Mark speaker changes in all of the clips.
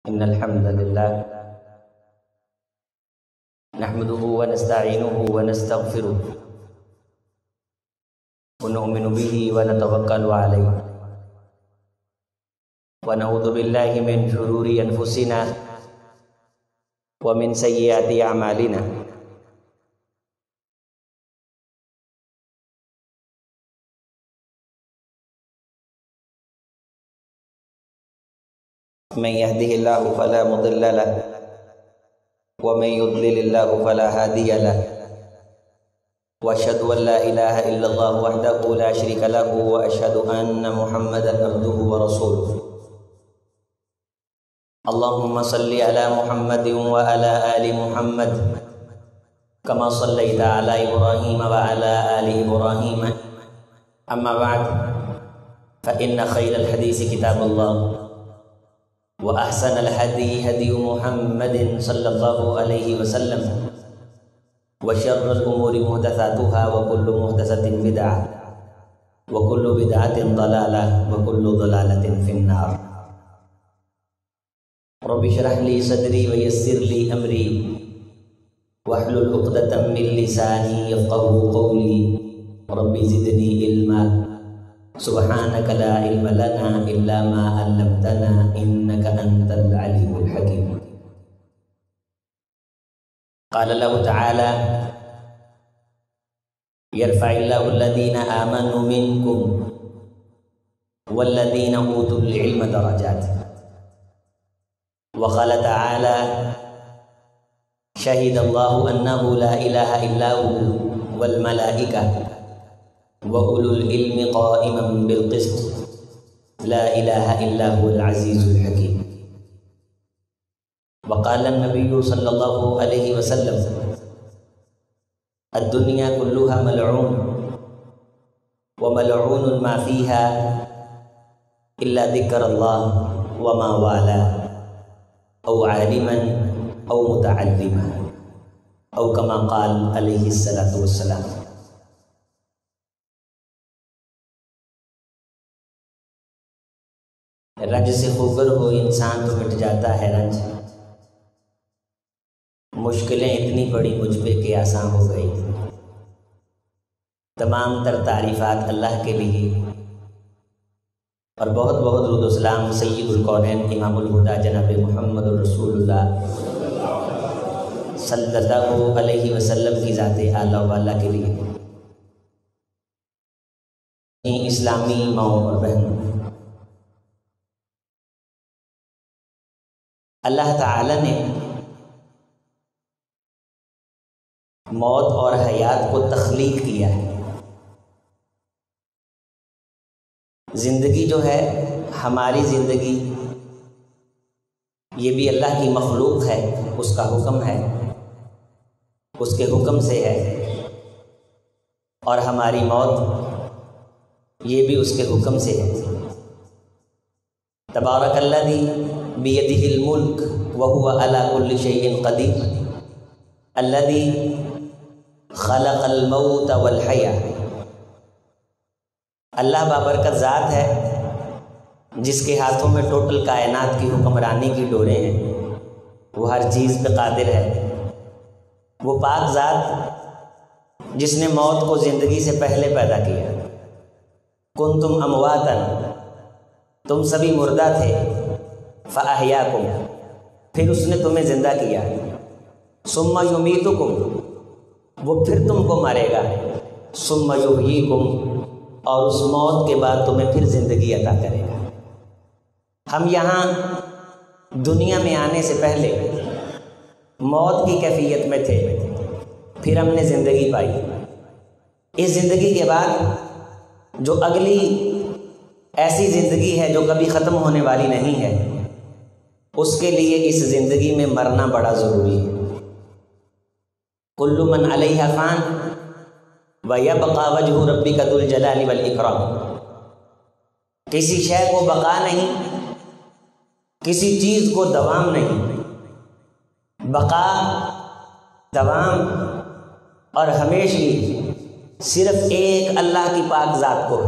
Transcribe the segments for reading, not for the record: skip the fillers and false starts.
Speaker 1: إن الحمد لله نحمده ونستعينه ونستغفره ونؤمن به ونتوكل عليه ونعوذ بالله من شرور أنفسنا ومن سيئات أعمالنا من يهده الله فلا مضل له ومن يضلل الله فلا هادي له وأشهد أن لا إله إلا الله وحده لا شريك له وأشهد أن محمدا عبده ورسوله اللهم صل على محمد وعلى آل محمد كما صليت على إبراهيم وعلى آل إبراهيم أما بعد فإن خير الحديث كتاب الله وأحسن الهدي هدي محمد صلى الله عليه وسلم وشر الأمور محدثاتها وكل محدثة بدعة وكل بدعة ضلالة وكل ضلالة في النار رب اشرح لي صدري ويسر لي أمري واحلل عقدة من لساني يفقهوا قولي رب زدني علما سبحانك لا علم لنا إلا ما علمتنا إنك أنت العليم الحكيم قال الله تعالى يرفع الله الذين آمنوا منكم والذين أوتوا العلم درجات وقال تعالى شهد الله أنه لا إله إلا هو والملائكة وأولو العلم قائما بالقسط لا إله إلا هو العزيز الحكيم وقال النبي صلى الله عليه وسلم الدنيا كلها ملعون وملعون ما فيها إلا ذكر الله وما والاه أو عالما أو متعلما أو كما قال عليه الصلاة والسلام رنج سے خوگر ہو انسان تو مٹ جاتا ہے رنج مشکلیں اتنی بڑی مجھ پہ کہ آسان ہو گئی تمام تر تعریفات اللہ کے لیے اور بہت بہت درود و سلام سید الکونین امام الہدیٰ جناب محمد الرسول اللہ صلی اللہ علیہ وسلم کی ذات اعلیٰ والا کے لیے اسلامی ماؤں اور بہنوں اللہ تعالی نے موت اور حیات کو تخلیق کیا ہے زندگی جو ہے ہماری زندگی یہ بھی اللہ کی مخلوق ہے اس کا حکم ہے اس کے حکم سے ہے اور ہماری موت یہ بھی اس کے حکم سے ہے تبارک الذی بیدہ الملک وہو علی کل شیء قدیر الذی خلق الموت والحیاۃ اللہ بابرکت ذات ہے جس کے ہاتھوں میں ٹوٹل کائنات کی حکمرانی کی ڈوریں ہیں وہ ہر چیز پہ قادر ہے وہ پاک ذات جس نے موت کو زندگی سے پہلے پیدا کیا کنتم امواتا تم سبھی مردہ تھے فاحیاکم پھر اس نے تمہیں زندہ کیا ثم یمیتکم وہ پھر تم کو مارے گا ثم یحییکم اور اس موت کے بعد تمہیں پھر زندگی عطا کرے گا ہم یہاں دنیا میں آنے سے پہلے موت کی کیفیت میں تھے پھر ہم نے زندگی پائی اس زندگی کے بعد جو اگلی ایسی زندگی ہے جو کبھی ختم ہونے والی نہیں ہے اس کے لیے اس زندگی میں مرنا بڑا ضروری ہے کل من علیہا فان وَيَبْقَى وَجْهُ رَبِّكَ ذُو الْجَلَالِ وَالْإِكْرَامِ کسی شے کو بقا نہیں کسی چیز کو دوام نہیں بقا دوام اور ہمیشگی صرف ایک اللہ کی پاک ذات کو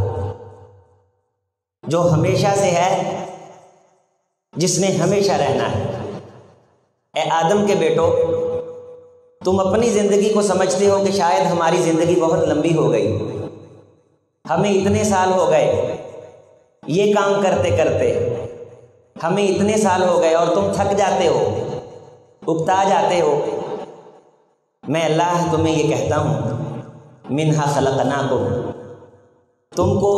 Speaker 1: جو ہمیشہ سے ہے جس نے ہمیشہ رہنا ہے۔ اے آدم کے بیٹو، تم اپنی زندگی کو سمجھتے ہو کہ شاید ہماری زندگی بہت لمبی ہو گئی، ہمیں اتنے سال ہو گئے یہ کام کرتے کرتے، ہمیں اتنے سال ہو گئے، اور تم تھک جاتے ہو، اکتا جاتے ہو۔ میں اللہ تمہیں یہ کہتا ہوں، منہا خلقناکم، تم کو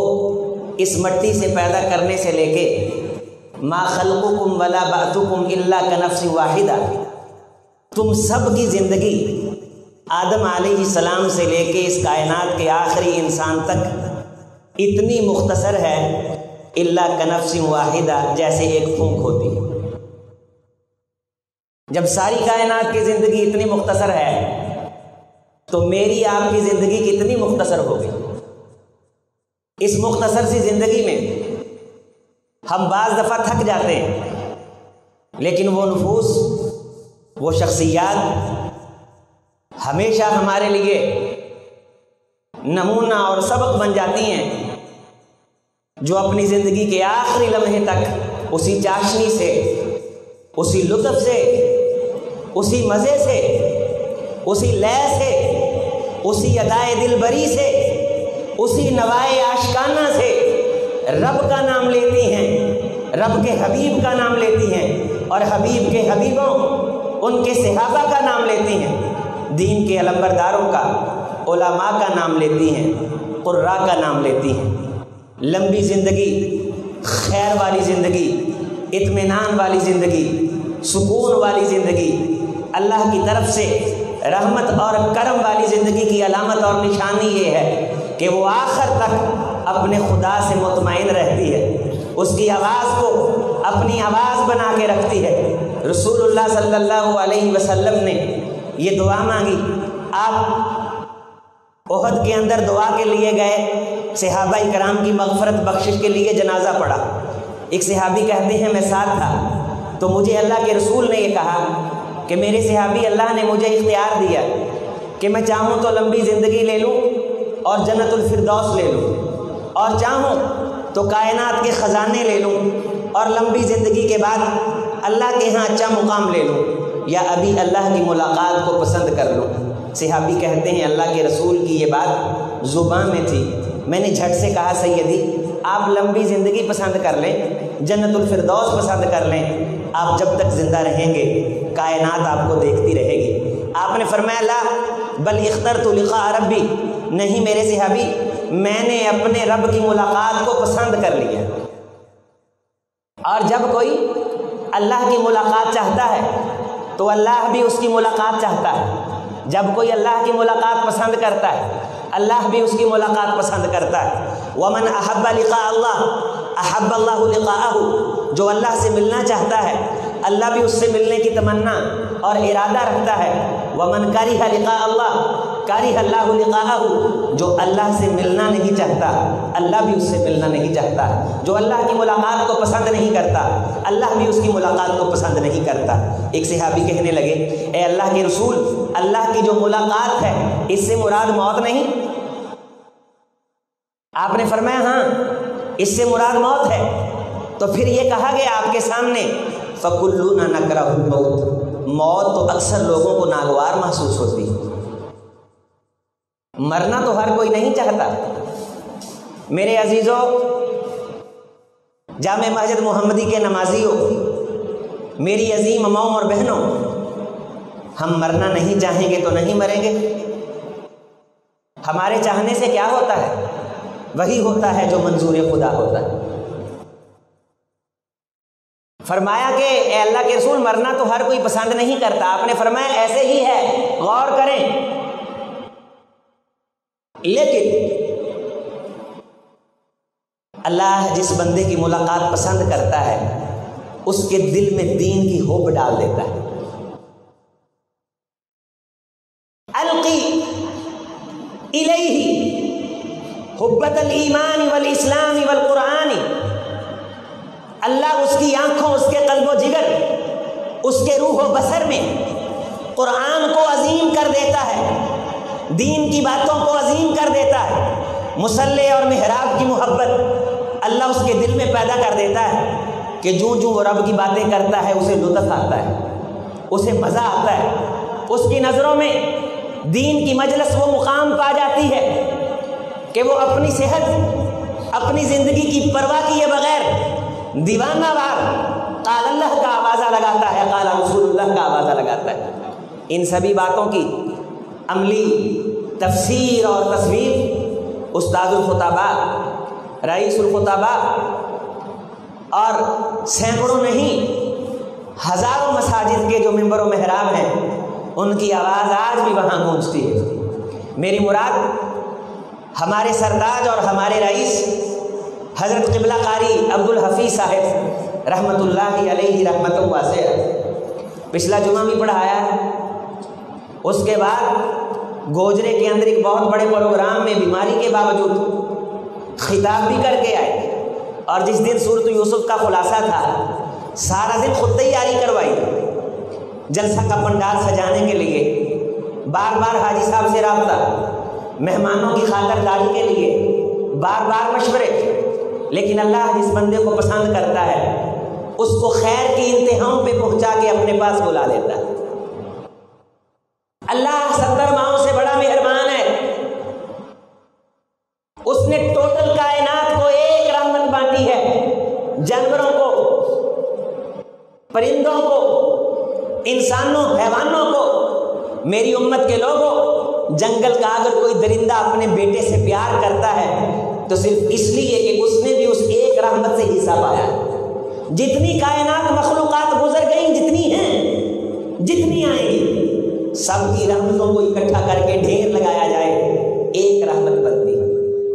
Speaker 1: اس مٹی سے پیدا کرنے سے لے کے ما خلقکم ولا بعثکم الا کنفس واحدہ، تم سب کی زندگی آدم علیہ السلام سے لے کے اس کائنات کے آخری انسان تک اتنی مختصر ہے، الا کنفس واحدہ، جیسے ایک پھونک ہوتی ہے۔ جب ساری کائنات کی زندگی اتنی مختصر ہے تو میری آپ کی زندگی کتنی مختصر ہوگی؟ اس مختصر سی زندگی میں ہم بعض دفعہ تھک جاتے ہیں، لیکن وہ نفوس، وہ شخصیات ہمیشہ ہمارے لیے نمونہ اور سبق بن جاتی ہیں، جو اپنی زندگی کے آخری لمحے تک اسی چاشنی سے، اسی لطف سے، اسی مزے سے، اسی لے سے، اسی ادائے دل بری سے، اسی نوائے عاشقانہ سے رب کا نام لیتی ہیں، رب کے حبیب کا نام لیتی ہیں، اور حبیب کے حبیبوں ان کے صحابہ کا نام لیتی ہیں، دین کے علمبرداروں کا، علماء کا نام لیتی ہیں، قراء کا نام لیتی ہیں۔ لمبی زندگی، خیر والی زندگی، اطمینان والی زندگی، سکون والی زندگی، اللہ کی طرف سے رحمت اور کرم والی زندگی کی علامت اور نشانی یہ ہے کہ وہ آخر تک اپنے خدا سے مطمئن رہتی ہے، اس کی آواز کو اپنی آواز بنا کے رکھتی ہے۔ رسول اللہ صلی اللہ علیہ وسلم نے یہ دعا مانگی، آپ احد کے اندر دعا کے لیے گئے، صحابہ کرام کی مغفرت بخشش کے لیے جنازہ پڑھا۔ ایک صحابی کہتے ہیں میں ساتھ تھا، تو مجھے اللہ کے رسول نے یہ کہا کہ میرے صحابی، اللہ نے مجھے اختیار دیا کہ میں چاہوں تو لمبی زندگی لے لوں اور جنت الفردوس لے لوں، اور چاہوں تو کائنات کے خزانے لے لوں اور لمبی زندگی کے بعد اللہ کے ہاں اچھا مقام لے لوں، یا ابھی اللہ کی ملاقات کو پسند کر لوں۔ صحابی کہتے ہیں اللہ کے رسول کی یہ بات زبان میں تھی، میں نے جھٹ سے کہا سیدی آپ لمبی زندگی پسند کر لیں، جنت الفردوس پسند کر لیں، آپ جب تک زندہ رہیں گے کائنات آپ کو دیکھتی رہے گی۔ آپ نے فرمایا لا بل اخترت لقاء ربی، نہیں میرے صحابی، میں نے اپنے رب کی ملاقات کو پسند کر لیا۔ اور جب کوئی اللہ کی ملاقات چاہتا ہے تو اللہ بھی اس کی ملاقات چاہتا ہے، جب کوئی اللہ کی ملاقات پسند کرتا ہے اللہ بھی اس کی ملاقات پسند کرتا ہے۔ ومن احب لقاء اللہ احب اللہ لقاءہ، جو اللہ سے ملنا چاہتا ہے اللہ بھی اس سے ملنے کی تمنا اور ارادہ رکھتا ہے۔ ومن کرہ لقاء اللہ کرہ اللہ لقاءہ، جو اللہ سے ملنا نہیں چاہتا اللہ بھی اس سے ملنا نہیں چاہتا، جو اللہ کی ملاقات کو پسند نہیں کرتا اللہ بھی اس کی ملاقات کو پسند نہیں کرتا۔ ایک صحابی کہنے لگے اے اللہ کے رسول، اللہ کی جو ملاقات ہے اس سے مراد موت نہیں؟ آپ نے فرمایا ہاں اس سے مراد موت ہے۔ تو پھر یہ کہا گیا آپ کے سامنے فَكُلُّنَا نَكْرَهُ الْمَوْتَ، موت تو اکثر لوگوں کو ناگوار محسوس ہوتی ہے، مرنا تو ہر کوئی نہیں چاہتا۔ میرے عزیزوں، جامع مسجد محمدی کے نمازیوں، میری عظیم ماؤں اور بہنوں، ہم مرنا نہیں چاہیں گے تو نہیں مریں گے۔ ہمارے چاہنے سے کیا ہوتا ہے؟ وہی ہوتا ہے جو منظور خدا ہوتا ہے۔ فرمایا کہ اے اللہ کے رسول، مرنا تو ہر کوئی پسند نہیں کرتا۔ آپ نے فرمایا ایسے ہی ہے، غور کریں، لیکن اللہ جس بندے کی ملاقات پسند کرتا ہے اس کے دل میں دین کی ہوپ ڈال دیتا ہے۔ القی الیہ حبت الایمان والاسلام والقرآن، اللہ اس کی آنکھوں، اس کے قلب و جگر، اس کے روح و بصر میں قرآن کو عظیم کر دیتا ہے، دین کی باتوں کو عظیم کر دیتا ہے۔ مصلی اور محراب کی محبت اللہ اس کے دل میں پیدا کر دیتا ہے۔ کہ جو وہ رب کی باتیں کرتا ہے اسے لطف آتا ہے، اسے مزہ آتا ہے، اس کی نظروں میں دین کی مجلس وہ مقام پا جاتی ہے کہ وہ اپنی صحت، اپنی زندگی کی پرواہ کیے بغیر دیوانہ وار قال اللہ کا آوازہ لگاتا ہے، قال رسول اللہ کا آوازہ لگاتا ہے۔ ان سبھی باتوں کی عملی تفسیر اور تصویر استاد الخطباء، رئیس الخطباء اور سینکڑوں نہیں ہزاروں مساجد کے جو ممبر و محراب ہیں ان کی آواز آج بھی وہاں گونجتی ہے۔ میری مراد ہمارے سرداج اور ہمارے رئیس حضرت قبلہ قاری عبدالحفیظ صاحب رحمۃ اللہ علیہ رحمۃ واسعہ، پچھلا جمعہ بھی پڑھایا ہے، اس کے بعد گوجرے کے اندر ایک بہت بڑے پروگرام میں بیماری کے باوجود خطاب بھی کر کے آئے، اور جس دن سورۃ یوسف کا خلاصہ تھا سارا دن خود تیاری کروائی جلسہ کا پنڈال سجانے کے لیے، بار بار حاجی صاحب سے رابطہ، مہمانوں کی خاطرداری کے لیے بار بار مشورے، لیکن اللہ جس بندے کو پسند کرتا ہے اس کو خیر کی انتہاؤں پہ پہنچا کے اپنے پاس بلا لیتا ہے۔ اللہ 70 ماہوں سے بڑا مہربان ہے، اس نے ٹوٹل کائنات کو ایک رحمت بانٹی ہے، جانوروں کو، پرندوں کو، انسانوں، حیوانوں کو۔ میری امت کے لوگوں، جنگل کا اگر کوئی درندہ اپنے بیٹے سے پیار کرتا ہے تو صرف اس لیے کہ اس نے بھی اس ایک رحمت سے حصہ پایا۔ جتنی کائنات مخلوقات گزر گئیں، جتنی ہیں، جتنی آئیں گی، سب کی رحمتوں کو اکٹھا کر کے ڈھیر لگایا جائے، ایک رحمت بنتی ہے۔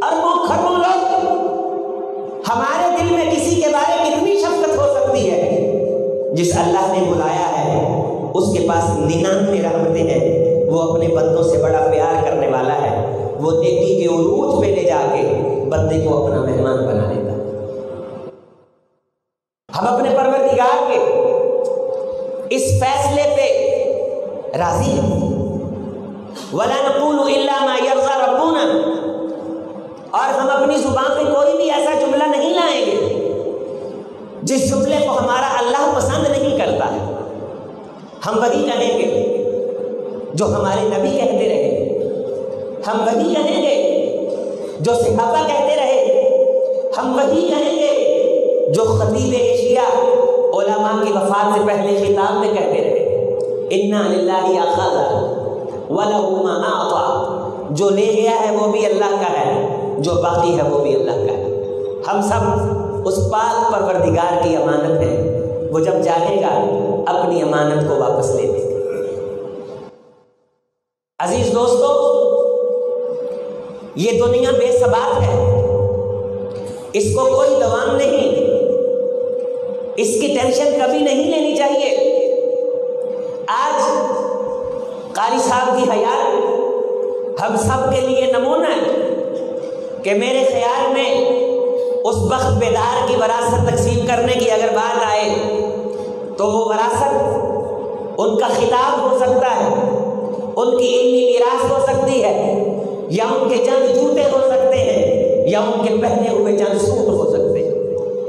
Speaker 1: اربوں خربوں لوگ، ہمارے دل میں کسی کے بارے کتنی شفقت ہو سکتی ہے؟ جس اللہ نے بلایا ہے اس کے پاس 99 رحمتیں ہیں، وہ اپنے بندوں سے بڑا پیار کرنے والا ہے، وہ نیکی کے عروج پہ لے جا کے بندے کو اپنا مہمان بنا لیتا ہے۔ ہم اپنے پروردگار کے اس فیصلے پہ راضی ہیں، وَلَا نَقُولُ إِلَّا مَا يَرْضَى رَبُّنَا، اور ہم اپنی زبان پہ کوئی بھی ایسا جملہ نہیں لائیں گے جس جملے کو ہمارا اللہ پسند نہیں کرتا ہے۔ ہم وہی کہیں گے جو ہمارے نبی کہتے رہے، ہم وہی کہیں گے جو صحابہ کہتے رہے، ہم وہی کہیں گے جو خطیب ایشیا علماء کی وفات سے پہلے خطاب میں کہتے رہے، اِنَّا لِلَّهِ أَخَذَ وَلَهُ مَا أَعْطَى، جو لے گیا ہے وہ بھی اللہ کا ہے، جو باقی ہے وہ بھی اللہ کا ہے۔ ہم سب اس پاک پروردگار کی امانت ہے، وہ جب جانے گا اپنی امانت کو واپس لے دے گا۔ عزیز دوستو، یہ دنیا بے ثبات ہے، اس کو کوئی دوام نہیں، اس کی ٹینشن کبھی نہیں لینی چاہیے۔ آج قاری صاحب کی حیات ہم سب کے لیے نمونہ ہے کہ میرے خیال میں اس وقت بیدار کی وراثت تقسیم کرنے کی اگر بات آئے تو وہ وراثت ان کا خطاب ہو سکتا ہے، ان کی علمی میراث ہو سکتی ہے، یا ان کے چند جوتے ہو سکتے ہیں، یا ان کے پہنے ہوئے چند سوٹ ہو سکتے ہیں۔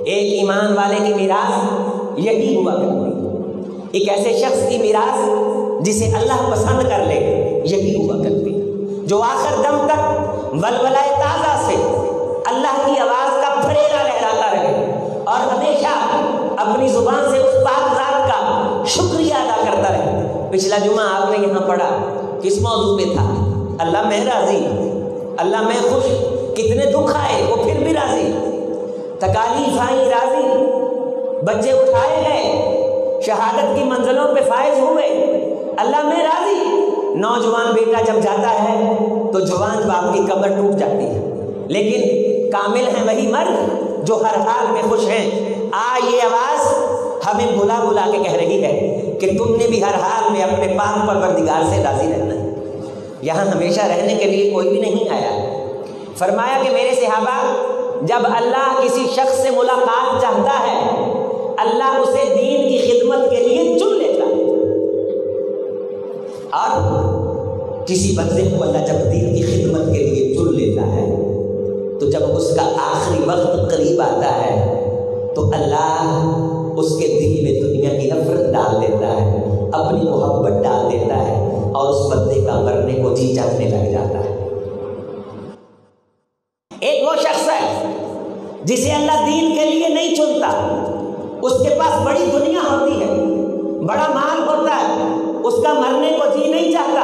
Speaker 1: ایک ایمان والے کی میراث یہی ہوا کرتی ہے، ایک ایسے شخص کی میراث جسے اللہ پسند کر لے یہی ہوا کرتی ہے، جو آخر دم تک ولولۂ تازہ سے اللہ کی آواز کا پھریرا لہراتا رہے اور ہمیشہ اپنی زبان سے اس پاک ذات کا شکریہ ادا کرتا رہے۔ پچھلا جمعہ آپ نے یہاں پڑھا، کس موضوع پہ تھا؟ اللہ میں راضی، اللہ میں خوش۔ کتنے دکھ آئے وہ پھر بھی راضی، تکالیف آئی راضی، بچے اٹھائے گئے، شہادت کی منزلوں پہ فائز ہوئے، اللہ میں راضی۔ نوجوان بیٹا جب جاتا ہے تو جوان باپ کی قبر ٹوٹ جاتی ہے، لیکن کامل ہیں وہی مرد جو ہر حال میں خوش ہیں۔ یہ آواز ہمیں بلا بلا کے کہہ رہی ہے کہ تم نے بھی ہر حال میں اپنے پاک پروردگار سے راضی رہنا ہے۔ یہاں ہمیشہ رہنے کے لیے کوئی بھی نہیں آیا۔ فرمایا کہ میرے صحابہ، جب اللہ کسی شخص سے ملاقات چاہتا ہے اللہ اسے دین کی خدمت کے لیے چن لیتا ہے، اور کسی بندے کو اللہ جب دین کی خدمت کے لیے چن لیتا ہے تو جب اس کا آخری وقت قریب آتا ہے تو اللہ اس کے دل میں دنیا کی نفرت ڈال دیتا ہے، اپنی محبت ڈال دیتا ہے، اور اس بندے کا مرنے کو جی چاہنے لگ جاتا ہے۔ ایک وہ شخص ہے جسے اللہ دین کے لیے نہیں چنتا، اس کے پاس بڑی دنیا ہوتی ہے، بڑا مال ہوتا ہے، اس کا مرنے کو جی نہیں چاہتا،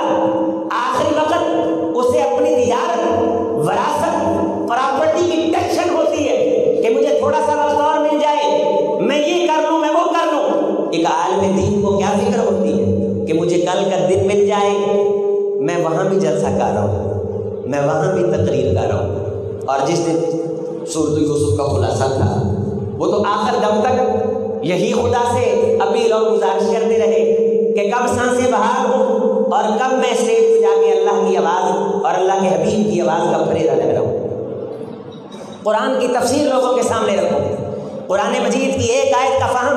Speaker 1: آخری وقت اسے اپنی تجارت، وراثت، پراپرٹی کی ٹینشن ہوتی ہے کہ مجھے تھوڑا سا وقت اور مل جائے، میں یہ کر لوں، میں وہ کر لوں۔ ایک عالم دین کو کیا فکر ہوتی ہے کہ مجھے کل کا دن مل جائے، میں وہاں بھی جلسہ کر رہا ہوں، میں وہاں بھی تقریر کر رہا ہوں۔ اور جس دن سورۃ یوسف کا خلاصہ تھا، وہ تو آخر دم تک یہی خدا سے اپیل اور گزارش کرتے رہے کہ کب سانسیں بحال ہوں اور کب میں اسٹیج پہ جا کے اللہ کی آواز اور اللہ کے حبیب کی آواز کا فریضہ لگ رہا ہوں، قرآن کی تفسیر لوگوں کے سامنے رکھوں۔ قرآن مجید کی ایک آیت کا فہم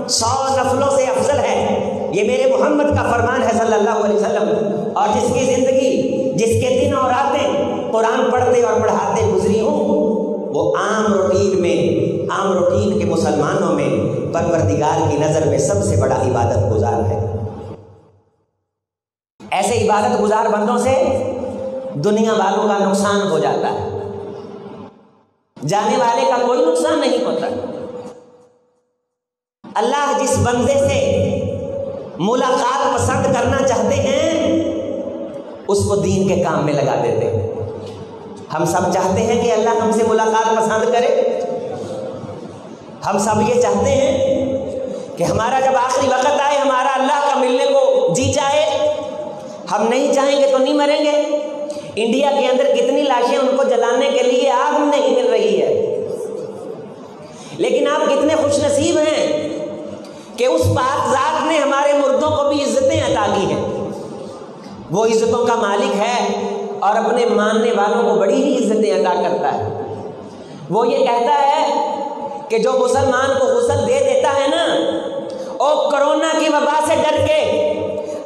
Speaker 1: 100 نفلوں سے افضل ہے، یہ میرے محمد کا فرمان ہے صلی اللہ علیہ وسلم۔ اور جس کی زندگی، جس کے دن اور راتیں قرآن پڑھتے اور پڑھاتے گزری ہوں، وہ عام روٹین کے مسلمانوں میں پروردگار کی نظر میں سب سے بڑا عبادت گزار ہے۔ ایسے عبادت گزار بندوں سے دنیا والوں کا نقصان ہو جاتا ہے، جانے والے کا کوئی نقصان نہیں ہوتا۔ اللہ جس بندے سے ملاقات پسند کرنا چاہتے ہیں اس کو دین کے کام میں لگا دیتے ہیں۔ ہم سب چاہتے ہیں کہ اللہ ہم سے ملاقات پسند کرے، ہم سب یہ چاہتے ہیں کہ ہمارا جب آخری وقت آئے ہمارا اللہ کا ملنے کو جی چاہے۔ ہم نہیں چاہیں گے تو نہیں مریں گے۔ انڈیا کے اندر کتنی لاشیں ان کو جلانے کے لیے آگ نہیں مل رہی ہے، لیکن آپ کتنے خوش نصیب ہیں کہ اس پاک ذات نے ہمارے مردوں کو بھی عزتیں عطا کی ہیں۔ وہ عزتوں کا مالک ہے اور اپنے ماننے والوں کو بڑی ہی عزتیں عطا کرتا ہے۔ وہ یہ کہتا ہے کہ جو مسلمان کو غسل دے دیتا ہے نا، اور کرونا کی وبا سے ڈر کے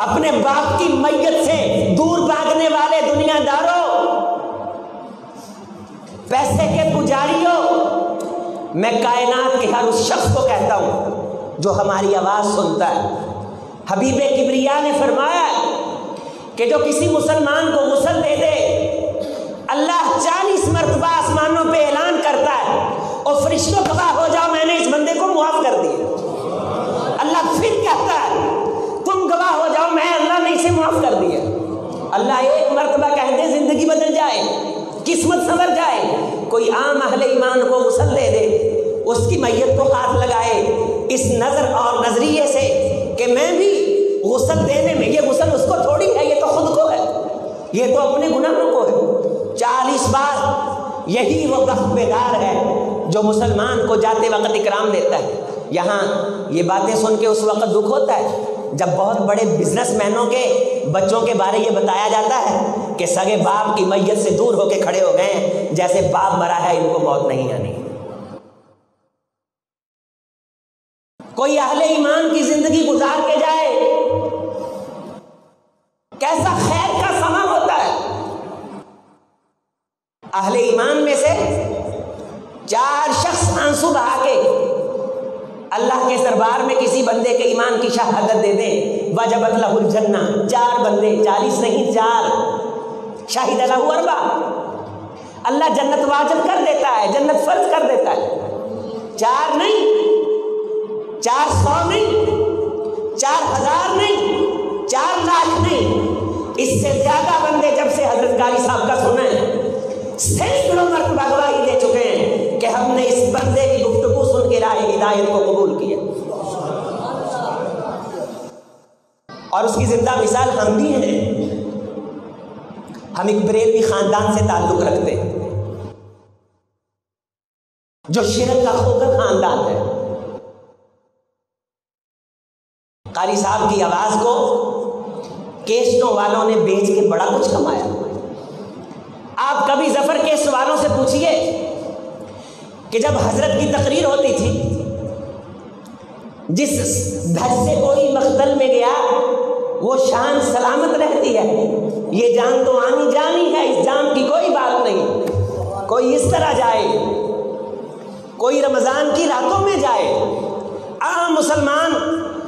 Speaker 1: اپنے باپ کی میت سے دور بھاگنے والے دنیا داروں، پیسے کے پجاریوں، میں کائنات کے ہر اس شخص کو کہتا ہوں جو ہماری آواز سنتا ہے، حبیب کبریا نے فرمایا کہ جو کسی مسلمان کو غسل دے دے، اللہ 40 مرتبہ آسمانوں پہ اعلان کرتا ہے اور فرشتوں گواہ ہو جاؤ میں نے اس بندے کو معاف کر دیا۔ اللہ پھر کہتا ہے تم گواہ ہو جاؤ میں اللہ نے اسے معاف کر دیا۔ اللہ ایک مرتبہ کہہ دے زندگی بدل جائے، قسمت سنور جائے۔ کوئی عام اہل ایمان کو غسل دے دے، اس کی میت کو ہاتھ لگائے اس نظر اور نظریے سے کہ میں بھی غسل دینے میں، یہ غسل اس کو تھوڑی ہے، یہ تو خود کو ہے، یہ تو اپنے گناہوں کو ہے۔ 40 بار یہی وہ وقت بیدار ہے جو مسلمان کو جاتے وقت اکرام دیتا ہے۔ یہاں یہ باتیں سن کے اس وقت دکھ ہوتا ہے جب بہت بڑے بزنس مینوں کے بچوں کے بارے یہ بتایا جاتا ہے کہ سگے باپ کی میت سے دور ہو کے کھڑے ہو گئے ہیں، جیسے باپ مرا ہے ان کو موت نہیں آنی۔ کوئی اہل ایمان کی زندگی گزار کے جائے، کیسا خیر کا سما ہوتا ہے۔ اہل ایمان میں سے 4 شخص آنسو بہا کے اللہ کے دربار میں کسی بندے کے ایمان کی شہادت دے دیں، وجبت لہ الجنہ۔ 4 بندے، 40 نہیں 4، شاہد لہ 4، اللہ جنت واجب کر دیتا ہے، جنت فرض کر دیتا ہے۔ 4 نہیں، 400 نہیں، 4000 نہیں، 4 لاکھ نہیں، اس سے زیادہ بندے جب سے حضرت قاری صاحب کا سنا ہے سینکڑوں مرتبہ گواہی دے چکے ہیں کہ ہم نے اس بندے کی گفتگو سن کے راہ ہدایت کو قبول کیا، اور اس کی زندہ مثال ہم بھی ہیں۔ ہم ایک بریلوی خاندان سے تعلق رکھتے ہیں جو شرک کا خوگر خاندان ہے۔ قاری صاحب کی آواز کو کیسٹوں والوں نے بیچ کے بڑا کچھ کمایا۔ آپ کبھی ظفر کیسٹ والوں سے پوچھئے کہ جب حضرت کی تقریر ہوتی تھی، جس دھج سے کوئی مقتل میں گیا وہ شان سلامت رہتی ہے، یہ جان تو آنی جانی ہے، اس جان کی کوئی بات نہیں، کوئی اس طرح جائے، کوئی رمضان کی راتوں میں جائے، عام مسلمان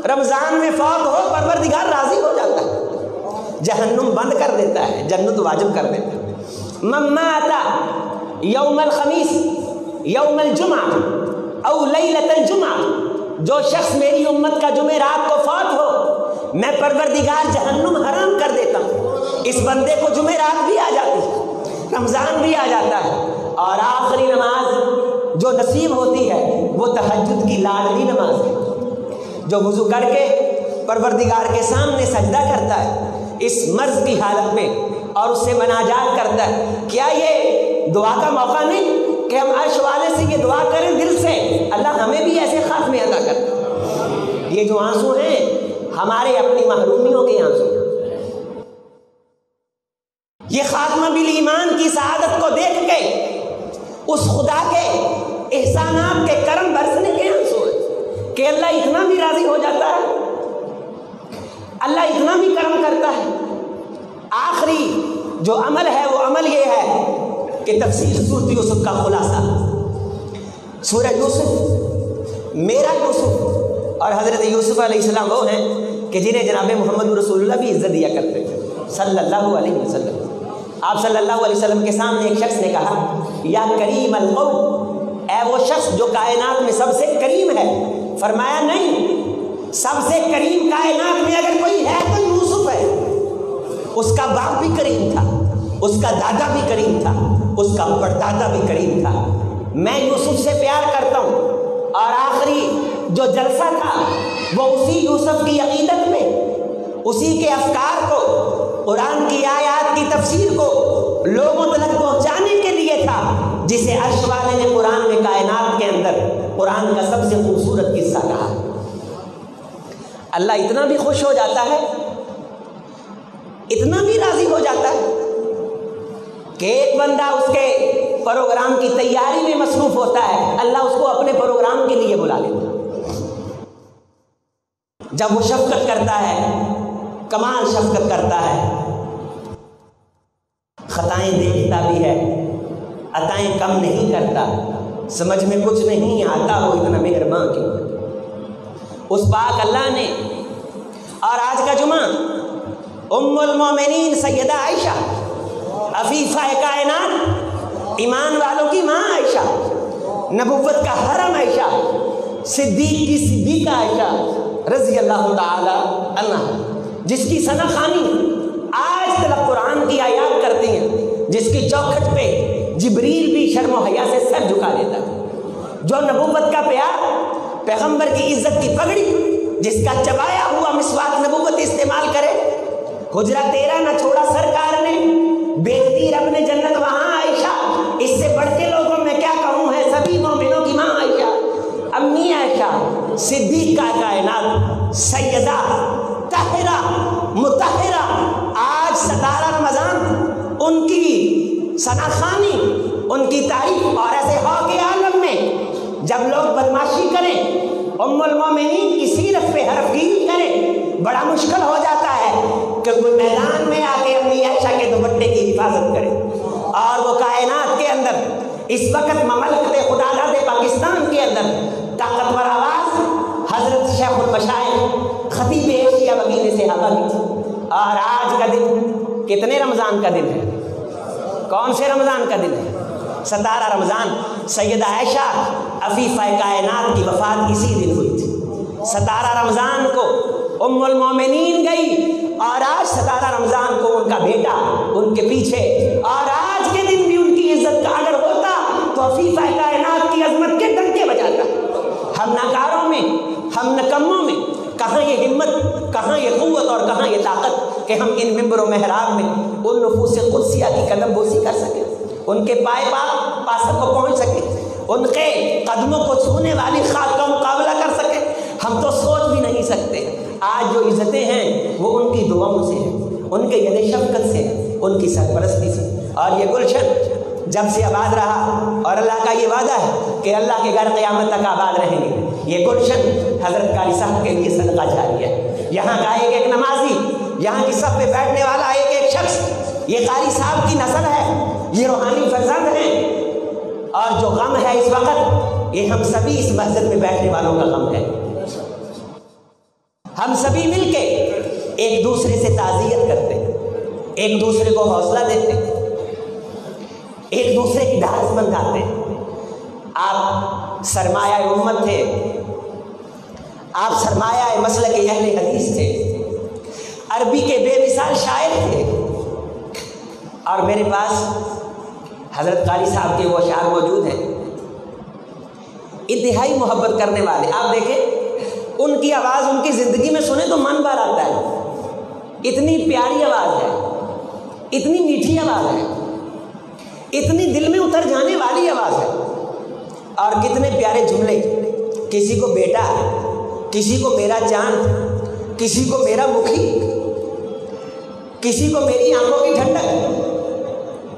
Speaker 1: رمضان میں فوت ہو، پروردگار راضی ہو جاتا ہے، جہنم بند کر دیتا ہے، جنت واجب کر دیتا ہے۔ من مات یوم الخمیس یوم الجمعہ او لیلۃ الجمعہ، جو شخص میری امت کا جمعہ رات کو فوت ہو، میں پروردگار جہنم حرام کر دیتا ہوں۔ اس بندے کو جمعہ رات بھی آ جاتی ہے، رمضان بھی آ جاتا ہے، اور آخری نماز جو نصیب ہوتی ہے وہ تہجد کی لاڈلی نماز ہے، جو وضو کر کے پروردگار کے سامنے سجدہ کرتا ہے اس مرض کی حالت میں اور اس سے مناجات کرتا ہے۔ کیا یہ دعا کا موقع نہیں کہ ہم عرش والے سے یہ دعا کریں دل سے، اللہ ہمیں بھی ایسے خاتمے عطا کر۔ یہ جو آنسو ہیں ہمارے اپنی محرومیوں کے آنسو، یہ خاتمہ بالایمان کی سعادت کو دیکھ کے اس خدا کے احسانات کے کرم برسنے کے آنسو ہیں کہ اللہ اتنا بھی راضی ہو جاتا ہے، اللہ اتنا بھی کرم کرتا ہے۔ آخری جو عمل ہے وہ عمل یہ ہے کہ تفسیر سورۃ یوسف کا خلاصہ، سورہ یوسف، میرا یوسف، اور حضرت یوسف علیہ السلام وہ ہیں کہ جنہیں جناب محمد رسول اللہ بھی عزت دیا کرتے تھے صلی اللہ علیہ وسلم۔ آپ صلی اللہ علیہ وسلم کے سامنے ایک شخص نے کہا، یا کریم القوم، اے وہ شخص جو کائنات میں سب سے کریم ہے۔ فرمایا نہیں، سب سے کریم کائنات میں اگر کوئی ہے تو یوسف ہے۔ اس کا باپ بھی کریم تھا، اس کا دادا بھی کریم تھا، اس کا پردادا بھی کریم تھا۔ میں یوسف سے پیار کرتا ہوں، اور آخری جو جلسہ تھا وہ اسی یوسف کی عقیدت میں، اسی کے افکار کو، قرآن کی آیات کی تفسیر کو لوگوں تک پہنچانے کے لیے تھا، جسے عرش والے نے قرآن میں کائنات کے اندر قرآن کا سب سے خوبصورت قصہ کہا۔ اللہ اتنا بھی خوش ہو جاتا ہے، اتنا بھی راضی ہو جاتا ہے کہ ایک بندہ اس کے پروگرام کی تیاری میں مصروف ہوتا ہے، اللہ اس کو اپنے پروگرام کے لیے بلا لیتا ہے۔ جب وہ شفقت کرتا ہے، کمال شفقت کرتا ہے، خطائیں دیکھتا بھی ہے، عطائیں کم نہیں کرتا، سمجھ میں کچھ نہیں آتا وہ اتنا مہربان کیوں ہے۔ اس پاک اللہ نے، اور آج کا جمعہ ام المومنین سیدہ عائشہ، عفیفہ کائنات، ایمان والوں کی ماں عائشہ، نبوت کا حرم عائشہ، صدیق کی صدیقہ عائشہ رضی اللہ تعالی عنہ، جس کی ثنا خوانی آج تک قرآن کی آیات کرتی ہیں، جس کی چوکھٹ پہ جبریل بھی شرم و حیا سے سر جھکا دیتا ہے، جو نبوت کا پیار، پیغمبر کی عزت کی پگڑی، جس کا چبایا ہوا مسواک نبوت استعمال کرے۔ حجرہ 13 نہ چھوڑا سرکار نے، بیٹی رب نے جنت وہاں عائشہ، اس سے بڑھ کے لوگوں میں کیا کہوں ہے سبھی مومنوں کی ماں عائشہ، امی عائشہ، صدیقہ کائنات، سیدہ طاہرہ مطہرہ۔ آج 17 رمضان ان کی ثنا خوانی، ان کی تعریف، اور ایسے ہو کے عالم میں جب لوگ بدماشی کریں، ام المومنین کی سیرت پہ حرف گیری کریں، بڑا مشکل ہو جاتا ہے کہ کوئی میدان میں آ کے اپنی عائشہ کے دوپٹے کی حفاظت کرے۔ اور وہ کائنات کے اندر اس وقت مملکت خدا داد پاکستان کے اندر طاقتور آواز حضرت شیخ المشائخ خطیب ایشیا وکیل صحابہ کی۔ اور آج کا دن کتنے رمضان کا دن ہے؟ کون سے رمضان کا دن ہے؟ 17 رمضان۔ سیدہ عائشہ عفیفہ کائنات کی وفات اسی دن ہوئی تھی۔ 17 رمضان کو ام المومنین گئی، اور آج 17 رمضان کو ان کا بیٹا ان کے پیچھے، اور آج کے دن بھی ان کی عزت کا اگر ہوتا تو عفیفہ کائنات کی عظمت کے ڈنکے بجاتا۔ ہم ناکاروں میں، ہم نکموں میں کہاں یہ ہمت، کہاں یہ قوت، اور کہاں یہ طاقت کہ ہم ان ممبر و محراب میں ان نفوس قدسیہ کی قدم بوسی کر سکیں، ان کے پائے پاسک کو پہنچ سکیں، ان کے قدموں کو چھونے والی خاک کا مقابلہ کر سکیں۔ ہم تو سوچ بھی نہیں سکتے۔ آج جو عزتیں ہیں وہ ان کی دعاؤں سے ہیں، ان کے ید شفقت سے، ان کی سرپرستی سے۔ اور یہ گلشن جب سے آباد رہا، اور اللہ کا یہ وعدہ ہے کہ اللہ کے گھر قیامت تک آباد رہیں گے، یہ گلشن حضرت قاری صاحب کے لیے صدقہ جاری ہے۔ یہاں کا ایک ایک نمازی، یہاں کی صف پہ بیٹھنے والا ایک ایک شخص، یہ قاری صاحب کی نسل ہے، یہ روحانی فرزند ہیں۔ اور جو غم ہے اس وقت یہ ہم سبھی اس مسجد میں بیٹھنے والوں کا غم ہے. ہم سبھی مل کے ایک دوسرے سے تعزیت کرتے, ایک دوسرے کو حوصلہ دیتے, ایک دوسرے کی ڈھارس بندھاتے. آپ سرمایہ امت تھے, آپ سرمایہ مسلک اہل حدیث تھے, عربی کے بے مثال شاعر تھے, اور میرے پاس حضرت قاری صاحب کے وہ اشعار موجود ہیں, انتہائی محبت کرنے والے. آپ دیکھیں ان کی آواز ان کی زندگی میں سنیں تو من بھر آتا ہے. اتنی پیاری آواز ہے, اتنی میٹھی آواز ہے, اتنی دل میں اتر جانے والی آواز ہے, اور کتنے پیارے جملے. کسی کو بیٹا, کسی کو میرا چاند, کسی کو میرا مکھی, کسی کو میری آنکھوں کی ٹھنڈک,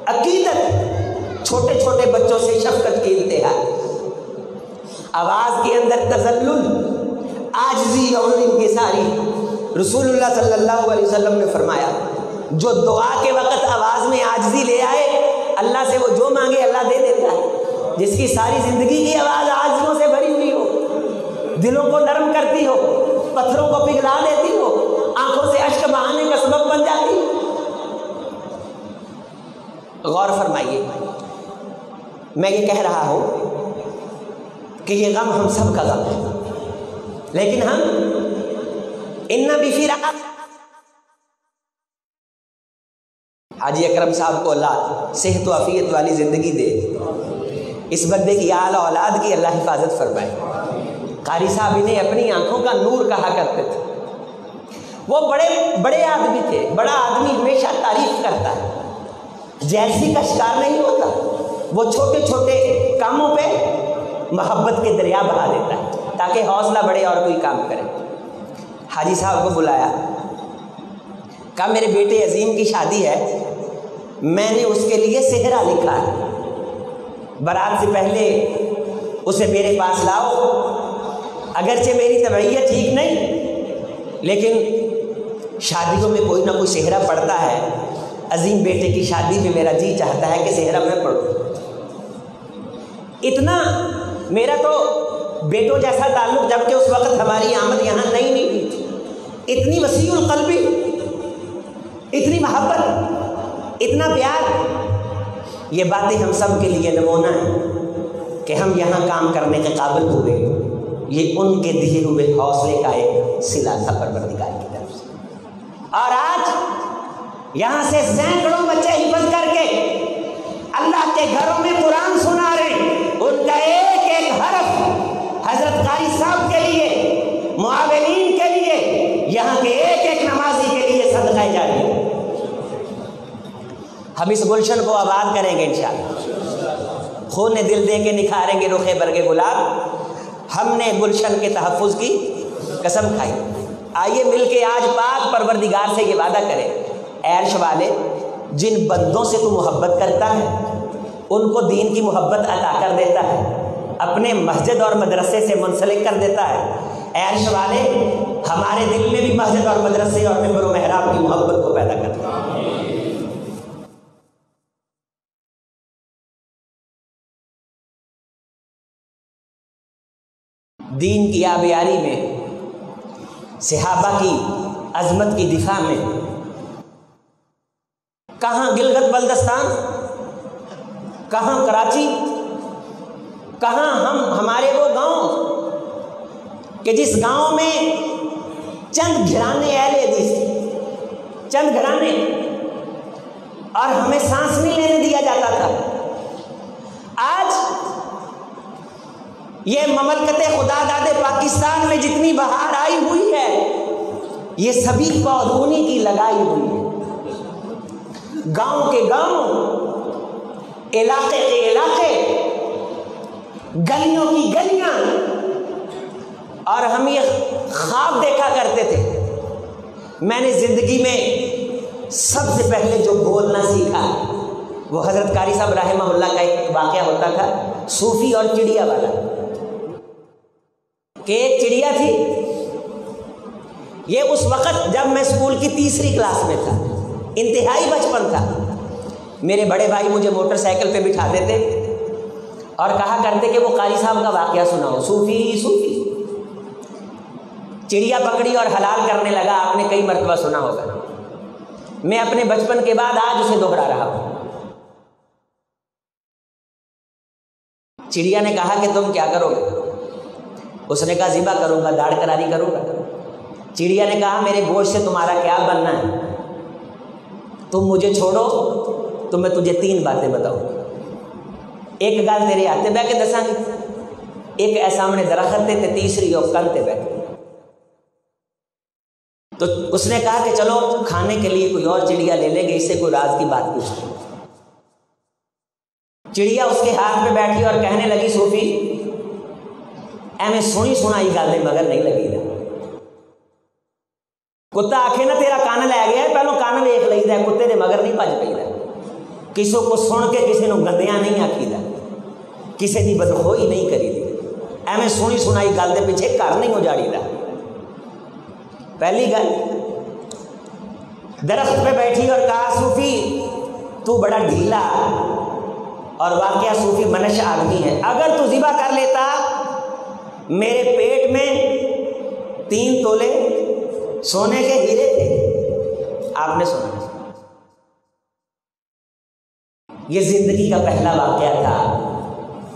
Speaker 1: عقیدت, چھوٹے چھوٹے بچوں سے شفقت کی انتہا, آواز کے اندر تذلل, عاجزی اور انکساری. رسول اللہ صلی اللہ علیہ وسلم نے فرمایا جو دعا کے وقت آواز میں عاجزی لے آئے, اللہ سے وہ جو مانگے اللہ دے دیتا ہے. جس کی ساری زندگی کی آواز عاجزیوں سے بھری ہوئی ہو, دلوں کو نرم کرتی ہو, پتھروں کو پگھلا دیتی ہو, آنکھوں سے اشک بہانے کا سبب بن جاتی ہو. غور فرمائیے, میں یہ کہہ رہا ہوں کہ یہ غم ہم سب کا غم ہے, لیکن ہم اننا بھی فی رہا. حاجی اکرم صاحب کو اللہ صحت و عافیت والی زندگی دے, اس بندے کی اعلی اولاد کی اللہ حفاظت فرمائے. قاری صاحب انہیں اپنی آنکھوں کا نور کہا کرتے تھے. وہ بڑے بڑے آدمی تھے, بڑا آدمی ہمیشہ تعریف کرتا ہے, جیلسی کا شکار نہیں ہوتا. وہ چھوٹے چھوٹے کاموں پہ محبت کے دریا بہا دیتا ہے تاکہ حوصلہ بڑھے اور کوئی کام کرے. حاجی صاحب کو بلایا, کہا میرے بیٹے عظیم کی شادی ہے, میں نے اس کے لیے صحرا لکھا ہے, برات سے پہلے اسے میرے پاس لاؤ. اگرچہ میری طبیعت ٹھیک نہیں, لیکن شادیوں میں کوئی نہ کوئی صحرا پڑتا ہے. عظیم بیٹے کی شادی میں میرا جی چاہتا ہے کہ صحرا میں پڑھوں. اتنا میرا تو بیٹوں جیسا تعلق, جبکہ اس وقت ہماری آمد یہاں نئی نہیں ہوئی تھی. اتنی وسیع القلبی, اتنی محبت, اتنا پیار. یہ باتیں ہم سب کے لیے نمونہ ہیں کہ ہم یہاں کام کرنے کے قابل ہوئے. یہ ان کے دیے ہوئے حوصلے کا ایک صلہ تھا پروردگار کی طرف سے. اور آج یہاں سے سینکڑوں بچے حفظ کر کے اللہ کے گھروں میں قرآن سنا رہے ہیں. ان کا ایک ایک حرف حضرت قاری صاحب کے لیے, معاونین کے لیے, یہاں کے ایک ایک نمازی کے لیے صدقہ جاری ہے. ہم اس گلشن کو آباد کریں گے انشاءاللہ, خون دل دے کے نکھاریں گے رخے برگے گلاب. ہم نے گلشن کے تحفظ کی قسم کھائی. آئیے مل کے آج پاک پروردگار سے یہ وعدہ کریں, اے عرش والے, جن بندوں سے تو محبت کرتا ہے ان کو دین کی محبت عطا کر دیتا ہے, اپنے مسجد اور مدرسے سے منسلک کر دیتا ہے. اے عرش والے, ہمارے دل میں بھی مسجد اور مدرسے اور منبر و محراب کی محبت کو پیدا کر دے. دین کی آبیاری میں, صحابہ کی عظمت کی دفاع میں, کہاں گلگت بلتستان, کہاں کراچی, کہاں ہمارے وہ گاؤں کہ جس گاؤں میں چند گھرانے اہل حدیث تھے, چند گھرانے, اور ہمیں سانس نہیں لینے دیا جاتا تھا. آج یہ مملکت خدا داد پاکستان میں جتنی بہار آئی ہوئی ہے, یہ سبھی پودھونی کی لگائی ہوئی ہے. گاؤں کے گاؤں, علاقے کے علاقے, گلیوں کی گلیاں. اور ہم یہ خواب دیکھا کرتے تھے. میں نے زندگی میں سب سے پہلے جو بولنا سیکھا وہ حضرت قاری صاحب رحمہ اللہ کا ایک واقعہ ہوتا تھا, صوفی اور چڑیا والا. کہ ایک چڑیا تھی, یہ اس وقت جب میں اسکول کی تیسری کلاس میں تھا, انتہائی بچپن تھا. میرے بڑے بھائی مجھے موٹر سائیکل پہ بٹھاتے تھے اور کہا کرتے کہ وہ قاری صاحب کا واقعہ سناؤ، صوفی صوفی۔ چڑیا پکڑی اور حلال کرنے لگا، آپ نے کئی مرتبہ سنا ہوگا، میں اپنے بچپن کے بعد آج اسے دوہرا رہا ہوں۔ چڑیا نے کہا کہ تم کیا کرو گے؟ اس نے کہا ذبح کروں گا، داڑھ کراری کروں گا۔ چڑیا نے کہا میرے گوشت سے تمہارا کیا بننا ہے؟ تم مجھے چھوڑو تو میں تجھے 3 باتیں بتاؤں گا۔ ایک گل تیرے ہاتھ بہ کے دساں گی، ایک اے سامنے درخت تے تیسری او کن تے بیٹھ۔ تو اس نے کہا کہ چلو کھانے کے لیے کوئی اور چڑیا لے لیں گے، اس سے کوئی راز کی بات پوچھتے۔ چڑیا اس کے ہاتھ پہ بیٹھی اور کہنے لگی صوفی ایویں سونی سنائی گل ہے مگر نہیں لگی دا۔ کتا آکھے نا تیرا کان لے گیا ہے، پہلو کان ویکھ لئی دا، کتے دے مگر نہیں بھج پئی دا۔ کسی کو سن کے کسی نو گندیاں نہیں آکھی دا، کسی دی بدخوئی نہیں کری دی، ایویں سونی سنائی گل دے پیچھے گھر نہیں اجاڑی دا۔ پہلی گل، درخت پہ بیٹھی اور کہا صوفی تو بڑا ڈھیلا اور واقعہ صوفی منش آدمی ہے، اگر تو ذبح کر لیتا میرے پیٹ میں 3 تولے سونے کے ہیرے تھے۔ آپ نے سنا، یہ زندگی کا پہلا واقعہ تھا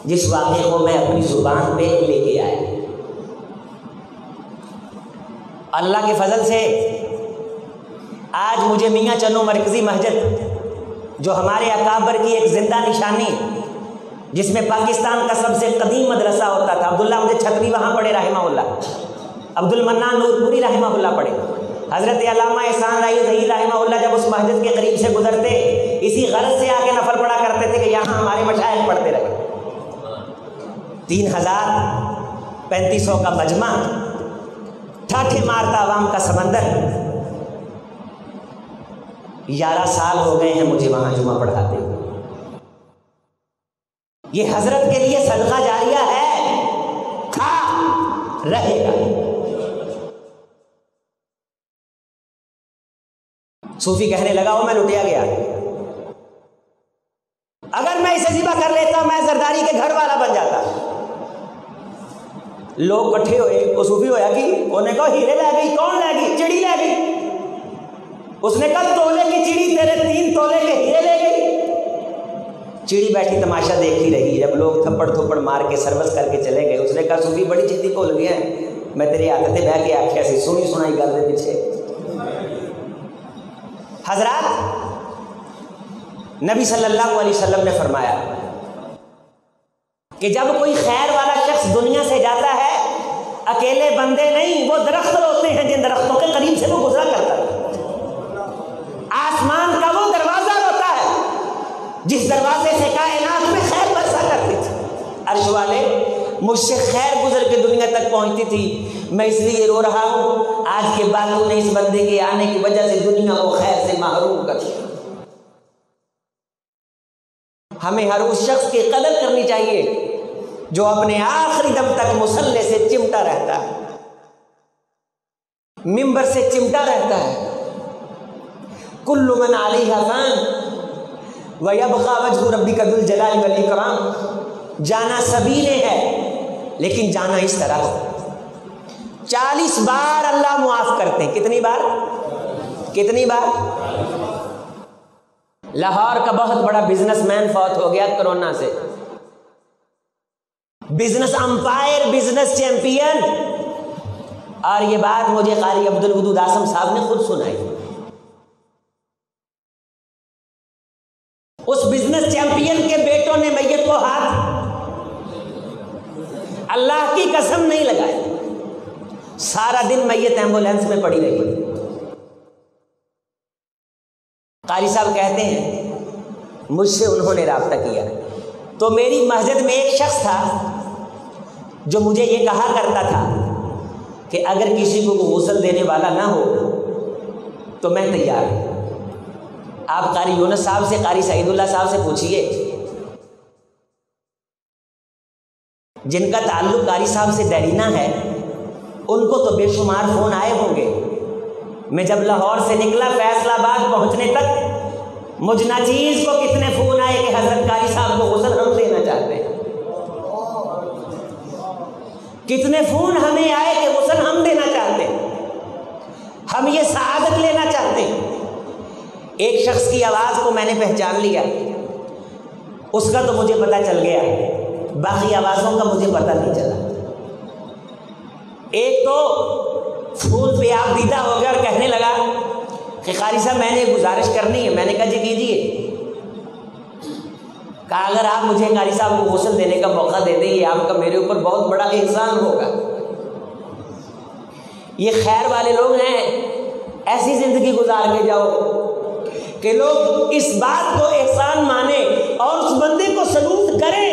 Speaker 1: جس واقعے کو میں اپنی زبان پہ لے کے آیا۔ اللہ کے فضل سے آج مجھے میاں چنو مرکزی مسجد جو ہمارے اکابر کی ایک زندہ نشانی، جس میں پاکستان کا سب سے قدیم مدرسہ ہوتا تھا، عبداللہ مجھے چھتری وہاں پڑھے رحمہ اللہ، عبد المنان نور پوری رحمہ اللہ پڑھے، حضرت علامہ احسان رائی ظہیر رحمہ اللہ جب اس مسجد کے قریب سے گزرتے اسی غرض سے آ کے نفل پڑھا کرتے تھے کہ یہاں ہمارے مشائخ پڑھتے رہے۔ 3500 کا مجمع، ٹھاٹھے مارتا عوام کا سمندر۔ 11 سال ہو گئے ہیں مجھے وہاں جمعہ پڑھاتے ہوئے۔ یہ حضرت کے لیے صدقہ جاریہ ہے، تھا، رہے گا۔ صوفی کہنے لگا وہ میں لٹیا گیا، اگر میں اسے ذبح کر لیتا میں زرداری کے گھر والا بن جاتا۔ لوگ کٹھے ہوئے، وہ صوفی ہویا کہ انہوں نے کہا ہیرے لے گئی، کون لے گئی؟ چڑی لے گئی۔ اس نے کہا تولے کی چڑی تیرے 3 تولے کے ہیرے لے گئی۔ چڑی بیٹھی تماشا دیکھتی رہی، جب لوگ تھپڑ تھپڑ مار کے سروس کر کے چلے گئے، اس نے کہا صوفی بڑی چیتی بھول گیا ہے، میں تیری عادت بہ کے آخیا سی، سنی سنائی گل دے پیچھے۔ حضرات، نبی صلی اللہ علیہ وسلم نے فرمایا کہ جب کوئی خیر والا شخص دنیا سے جاتا ہے، اکیلے بندے نہیں، وہ درخت ہوتے ہیں جن درختوں کے قریب سے وہ گزرا کرتا ہے۔ آسمان کا وہ دروازہ ہوتا ہے جس دروازے سے کائنات میں خیر برسا کرتی تھی۔ عرش والے مجھ سے خیر گزر کے دنیا تک پہنچتی تھی، میں اس لیے رو رہا ہوں آج کے بعد تو نے اس بندے کے آنے کی وجہ سے دنیا کو خیر سے محروم کر دیا۔ ہمیں ہر اس شخص کی قدر کرنی چاہیے جو اپنے آخری دم تک مصلے سے چمٹا رہتا ہے، منبر سے چمٹا رہتا ہے۔ کل من علیہا فان ویبقی وجہ ربک ذو الجلال والاکرام۔ جانا سبھی نے ہے لیکن جانا اس طرح 40 بار اللہ معاف کرتے ہیں۔ کتنی بار؟ کتنی بار؟ لاہور کا بہت بڑا بزنس مین فوت ہو گیا کرونا سے، بزنس امپائر، بزنس چیمپئن، اور یہ بات مجھے قاری عبد الودود آسم صاحب نے خود سنائی۔ اس بزنس چیمپئن کے بیٹوں نے میت کو ہاتھ اللہ کی قسم نہیں لگائے، سارا دن میت ایمبولینس میں پڑی رہی۔ قاری صاحب کہتے ہیں مجھ سے انہوں نے رابطہ کیا تو میری مسجد میں ایک شخص تھا جو مجھے یہ کہا کرتا تھا کہ اگر کسی کو غسل دینے والا نہ ہو تو میں تیار ہوں۔ آپ قاری یونس صاحب سے، قاری سعید اللہ صاحب سے پوچھئے، جن کا تعلق قاری صاحب سے دیرینہ ہے، ان کو تو بے شمار فون آئے ہوں گے۔ میں جب لاہور سے نکلا فیصل آباد پہنچنے تک مجھ ناچیز کو کتنے فون آئے کہ حضرت قاری صاحب کو غسل ہم دینا چاہتے ہیں۔ کتنے فون ہمیں آئے کہ غسل ہم دینا چاہتے ہیں، ہم یہ سعادت لینا چاہتے ہیں۔ ایک شخص کی آواز کو میں نے پہچان لیا، اس کا تو مجھے پتہ چل گیا، باقی آوازوں کا مجھے پتہ نہیں چلا۔ ایک تو فون پہ آپ دیدہ ہو گیا اور کہنے لگا کہ قاری صاحب میں نے گزارش کرنی ہے۔ میں نے کہا جی کیجیے۔ کہا اگر آپ مجھے قاری صاحب کو غسل دینے کا موقع دے دیں، یہ آپ کا میرے اوپر بہت بڑا احسان ہوگا۔ یہ خیر والے لوگ ہیں، ایسی زندگی گزار کے جاؤ کہ لوگ اس بات کو احسان مانیں اور اس بندے کو سلوٹ کریں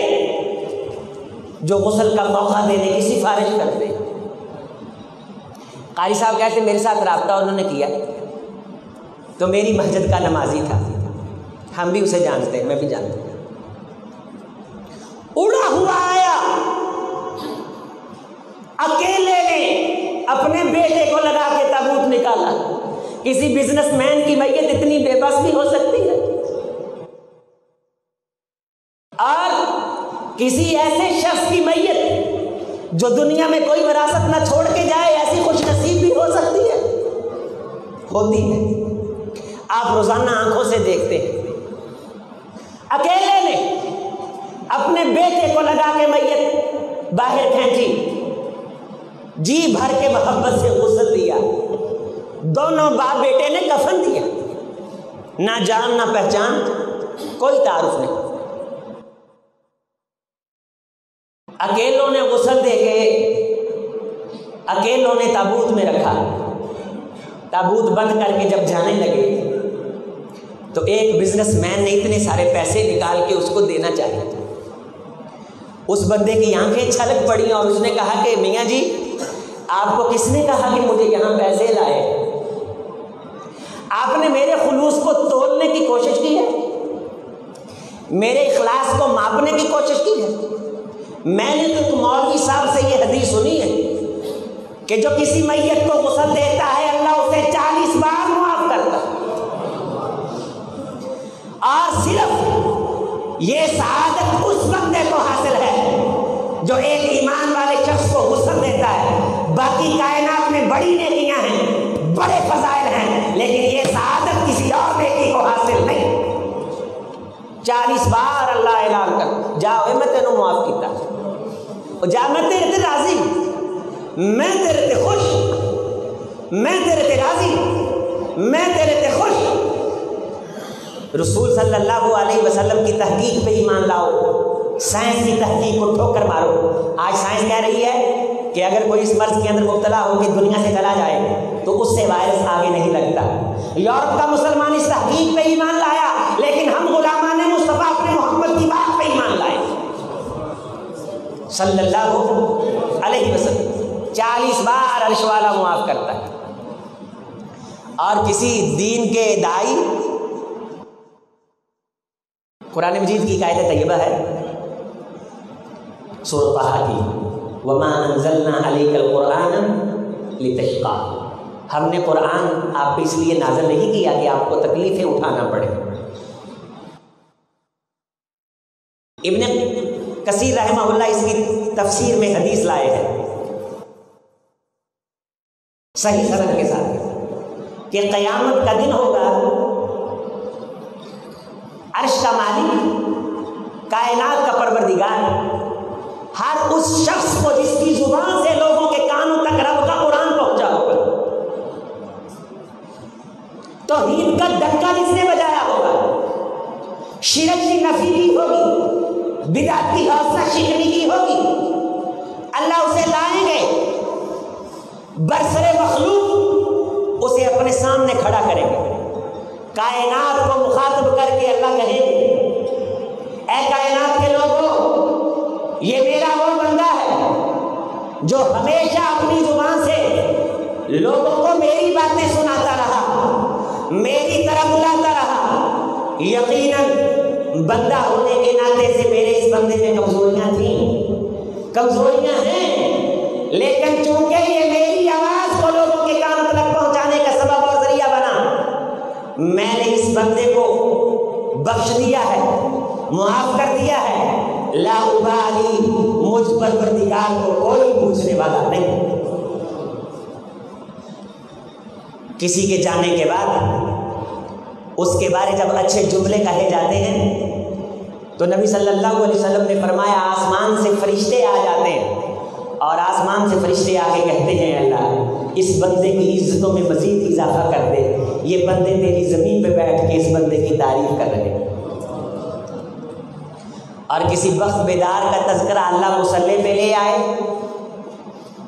Speaker 1: جو غسل کا موقع دینے کی سفارش کرتے۔ قاری صاحب کہتے میرے ساتھ رابطہ انہوں نے کیا تو میری مسجد کا نمازی تھا، ہم بھی اسے جانتے ہیں، میں بھی جانتا ہوں۔ اڑا ہوا آیا، اکیلے نے اپنے بیٹے کو لگا کے تابوت نکالا۔ کسی بزنس مین کی میت اتنی بے بس بھی ہو سکتی ہے، اور کسی ایسے شخص کی میت جو دنیا میں کوئی وراثت نہ چھوڑ کے جائے، ایسی خوش نصیب بھی ہو سکتی ہے، ہوتی ہے، آپ روزانہ آنکھوں سے دیکھتے ہیں۔ اکیلے نے اپنے بیٹے کو لگا کے میت باہر کھینچی، جی بھر کے محبت سے غسل دیا، دونوں باپ بیٹے نے کفن دیا، نہ جان نہ پہچان، کوئی تعارف نہیں۔ اکیلوں نے غسل دے کے اکیلوں نے تابوت میں رکھا۔ تابوت بند کر کے جب جانے لگے تو ایک بزنس مین نے اتنے سارے پیسے نکال کے اس کو دینا چاہے۔ اس بندے کی آنکھیں چھلک پڑی اور اس نے کہا کہ میاں جی آپ کو کس نے کہا کہ مجھے یہاں پیسے لائے؟ آپ نے میرے خلوص کو تولنے کی کوشش کی ہے، میرے اخلاص کو ماپنے کی کوشش کی ہے۔ میں نے تو مولوی صاحب سے یہ حدیث سنی ہے کہ جو کسی میت کو غسل دیتا ہے اللہ اسے 40 بار معاف کرتا ہے، اور صرف یہ سعادت اس بندے کو حاصل ہے جو ایک ایمان والے شخص کو غسل دیتا ہے۔ باقی کائنات میں بڑی نیکیاں ہیں، بڑے فضائل ہیں، لیکن یہ سعادت کسی اور نیکی کو حاصل نہیں۔ 40 بار اللہ اعلان کر جاؤ میں تینوں معاف کیتا، جا میں تیرے تے راضی، میں تیرے تے خوش، میں تیرے تے راضی، میں تیرے تے خوش۔ رسول صلی اللہ علیہ وسلم کی تحقیق پہ ایمان لاؤ، سائنس کی تحقیق کو ٹھوکر مارو۔ آج سائنس کہہ رہی ہے کہ اگر کوئی اس مرض کے اندر مبتلا ہو کے دنیا سے چلا جائے تو اس سے وائرس آگے نہیں لگتا۔ یورپ کا مسلمان اس تحقیق پہ ایمان لایا، لیکن ہم غلامان مصطفیٰ اپنے محمد کی بات پہ ایمان لائے صلی اللہ علیہ وسلم۔ 40 بار عرش والا معاف کرتا ہے۔ اور کسی دین کے دائی، قرآن مجید کی آیت طیبہ ہے سورۃ طٰہٰ کی، وَمَا أَنزَلْنَا عَلَيْكَ الْقُرْآنَ لِتَشْقَىٰ، ہم نے قرآن آپ پہ اس لیے نازل نہیں کیا کہ آپ کو تکلیفیں اٹھانا پڑے۔ ابن کثیر رحمہ اللہ اس کی تفسیر میں حدیث لائے ہیں صحیح سند کے ساتھ کہ قیامت کا دن ہوگا، عرش کا مالک، کائنات کا پروردگار، ہر اس شخص کو جس کی زبان سے لوگوں کے کانوں تک رب کا قرآن پہنچا ہوگا، توحید کا ڈنکا جس نے بجایا ہوگا، شرک کی نفی کی ہوگی، بدعت کی حوصلہ شکنی کی ہوگی، اللہ اسے لائیں گے، برسر مخلوق اسے اپنے سامنے کھڑا کریں گے، کائنات کو مخاطب کر کے اللہ کہیں گے اے کائنات کے لوگوں، یہ میرا وہ بندہ ہے جو ہمیشہ اپنی زبان سے لوگوں کو میری باتیں سناتا رہا، میری طرف بلاتا رہا۔ یقیناً بندہ ہونے کے ناطے سے میرے اس بندے میں کمزوریاں تھیں، کمزوریاں ہیں، لیکن چونکہ یہ میری آواز کو لوگوں کے کانوں تک پہنچانے کا سبب اور ذریعہ بنا، میں نے اس بندے کو بخش دیا ہے، معاف کر دیا ہے۔ لا ابالی، مجھ پروردگار کو کوئی پوچھنے والا نہیں۔ کسی کے جانے کے بعد اس کے بارے جب اچھے جملے کہے جاتے ہیں تو نبی صلی اللہ علیہ وسلم نے فرمایا آسمان سے فرشتے آ جاتے ہیں اور آسمان سے فرشتے آ کے کہتے ہیں اللہ اس بندے کی عزتوں میں مزید اضافہ کر دے، یہ بندے تیری زمین پہ بیٹھ کے اس بندے کی تعریف کر رہے ہیں۔ اور کسی بخت بیدار کا تذکرہ اللہ مصلی پہ لے آئے،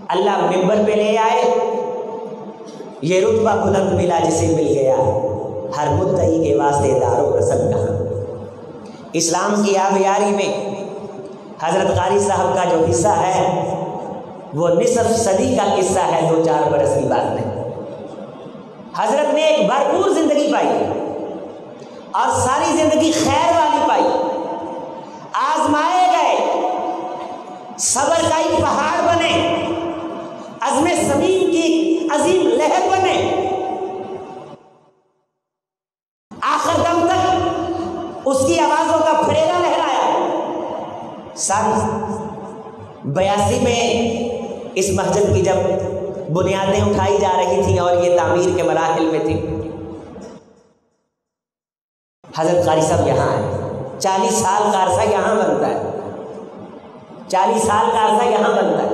Speaker 1: اللہ ممبر پہ لے آئے، یہ رتبہ بلند ملا جسے مل گیا ہر مدعی کے واسطے دار و رسم کہاں۔ اسلام کی آبیاری میں حضرت قاری صاحب کا جو حصہ ہے وہ نصف صدی کا قصہ ہے، 2-4 برس کی بات نہیں۔ حضرت نے ایک بھرپور زندگی پائی اور ساری زندگی خیر والی پائی، آزمائے گئے، صبر کا ایک پہاڑ بنے، عزم صمیم کی عظیم لہر بنے، آخر دم تک اس کی آوازوں کا پھریرا لہرایا۔ سن 82 میں اس مسجد کی جب بنیادیں اٹھائی جا رہی تھیں اور یہ تعمیر کے مراحل میں تھی، حضرت قاری صاحب یہاں آئے۔ 40 سال کا عرصہ یہاں بنتا ہے، 40 سال کا عرصہ یہاں بنتا ہے،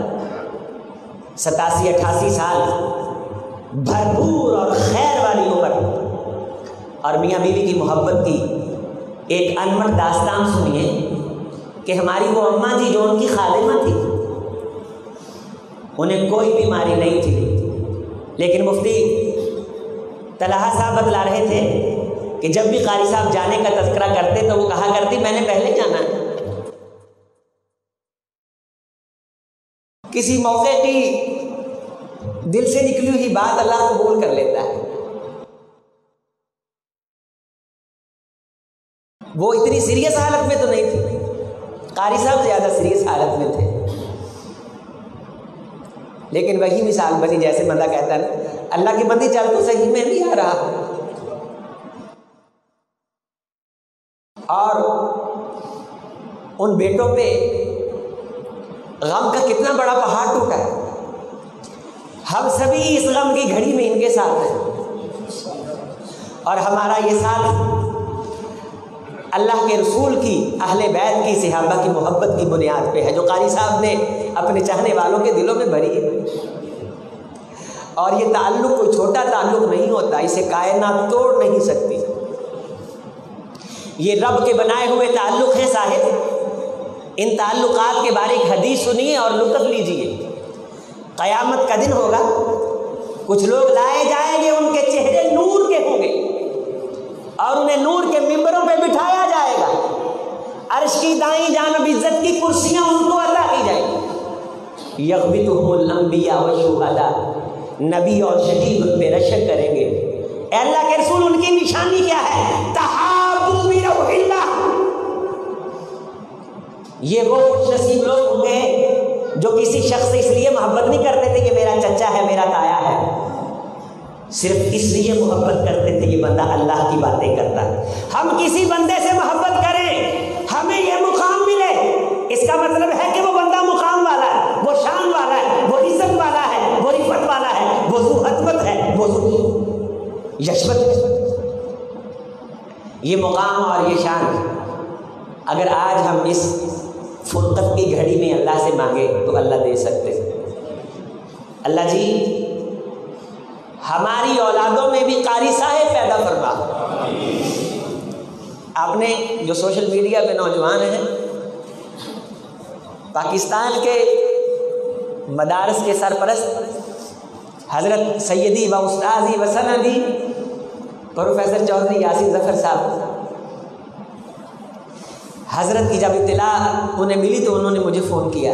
Speaker 1: 87-88 سال بھرپور اور خیر والی عمر، اور میاں بیوی کی محبت کی ایک انمٹ داستان سنیے کہ ہماری وہ اماں جی جو ان کی خادمہ تھی، انہیں کوئی بیماری نہیں تھی، لیکن مفتی طلحہ صاحب بتلا رہے تھے کہ جب بھی قاری صاحب جانے کا تذکرہ کرتے تو وہ کہا کرتی میں نے پہلے جانا ہے۔ کسی موقع کی دل سے نکلی ہوئی بات اللہ قبول کر لیتا ہے۔ وہ اتنی سیریس حالت میں تو نہیں تھی، قاری صاحب زیادہ سیریس حالت میں تھے، لیکن وہی مثال بنی جیسے بندہ کہتا ہے نا اللہ کی بندی چل تو صحیح میں نہیں آ رہا، اور ان بیٹوں پہ غم کا کتنا بڑا پہاڑ ٹوٹا ہے۔ ہم سبھی اس غم کی گھڑی میں ان کے ساتھ ہیں، اور ہمارا یہ ساتھ اللہ کے رسول کی، اہل بیت کی، صحابہ کی محبت کی بنیاد پہ ہے، جو قاری صاحب نے اپنے چاہنے والوں کے دلوں میں بھری ہے۔ اور یہ تعلق کوئی چھوٹا تعلق نہیں ہوتا، اسے کائنات توڑ نہیں سکتی، یہ رب کے بنائے ہوئے تعلق ہیں صاحب۔ ان تعلقات کے بارے ایک حدیث سنیے اور لطف لیجیے۔ قیامت کا دن ہوگا، کچھ لوگ لائے جائیں گے، ان کے چہرے نور کے ہوں گے اور انہیں نور کے ممبروں پہ بٹھایا جائے گا، عرش کی دائیں جانب عزت کی کرسیاں ان کو عطا کی جائیں گی۔ یغبطہم الانبیاء والشہداء، نبی اور شہید ان پہ رشک کریں گے۔ اے اللہ کے رسول ان کی نشانی کیا ہے؟ تحابوا بروح اللہ، یہ وہ خوش نصیب لوگ ہوں گے جو کسی شخص سے اس لیے محبت نہیں کرتے تھے کہ میرا چچا ہے، میرا تایا ہے، صرف اس لیے محبت کرتے تھے یہ بندہ اللہ کی باتیں کرتا ہے۔ ہم کسی بندے سے محبت کریں ہمیں یہ مقام ملے، اس کا مطلب ہے کہ وہ بندہ مقام والا ہے، وہ شان والا ہے، وہ عزت والا ہے، وہ رفت والا ہے، وہ ذو حتمت ہے، وہ ذو یشمت ہے۔ یہ مقام اور یہ شان اگر آج ہم اس فرقت کی گھڑی میں اللہ سے مانگے تو اللہ دے سکتے ہیں۔ اللہ جی ہماری اولادوں میں بھی قاری صاحب پیدا فرما۔ آپ نے جو سوشل میڈیا پہ نوجوان ہیں، پاکستان کے مدارس کے سرپرست حضرت سیدی و استاذی و سندی پروفیسر چودھری یاسین ظفر صاحب، حضرت کی جب اطلاع انہیں ملی تو انہوں نے مجھے فون کیا۔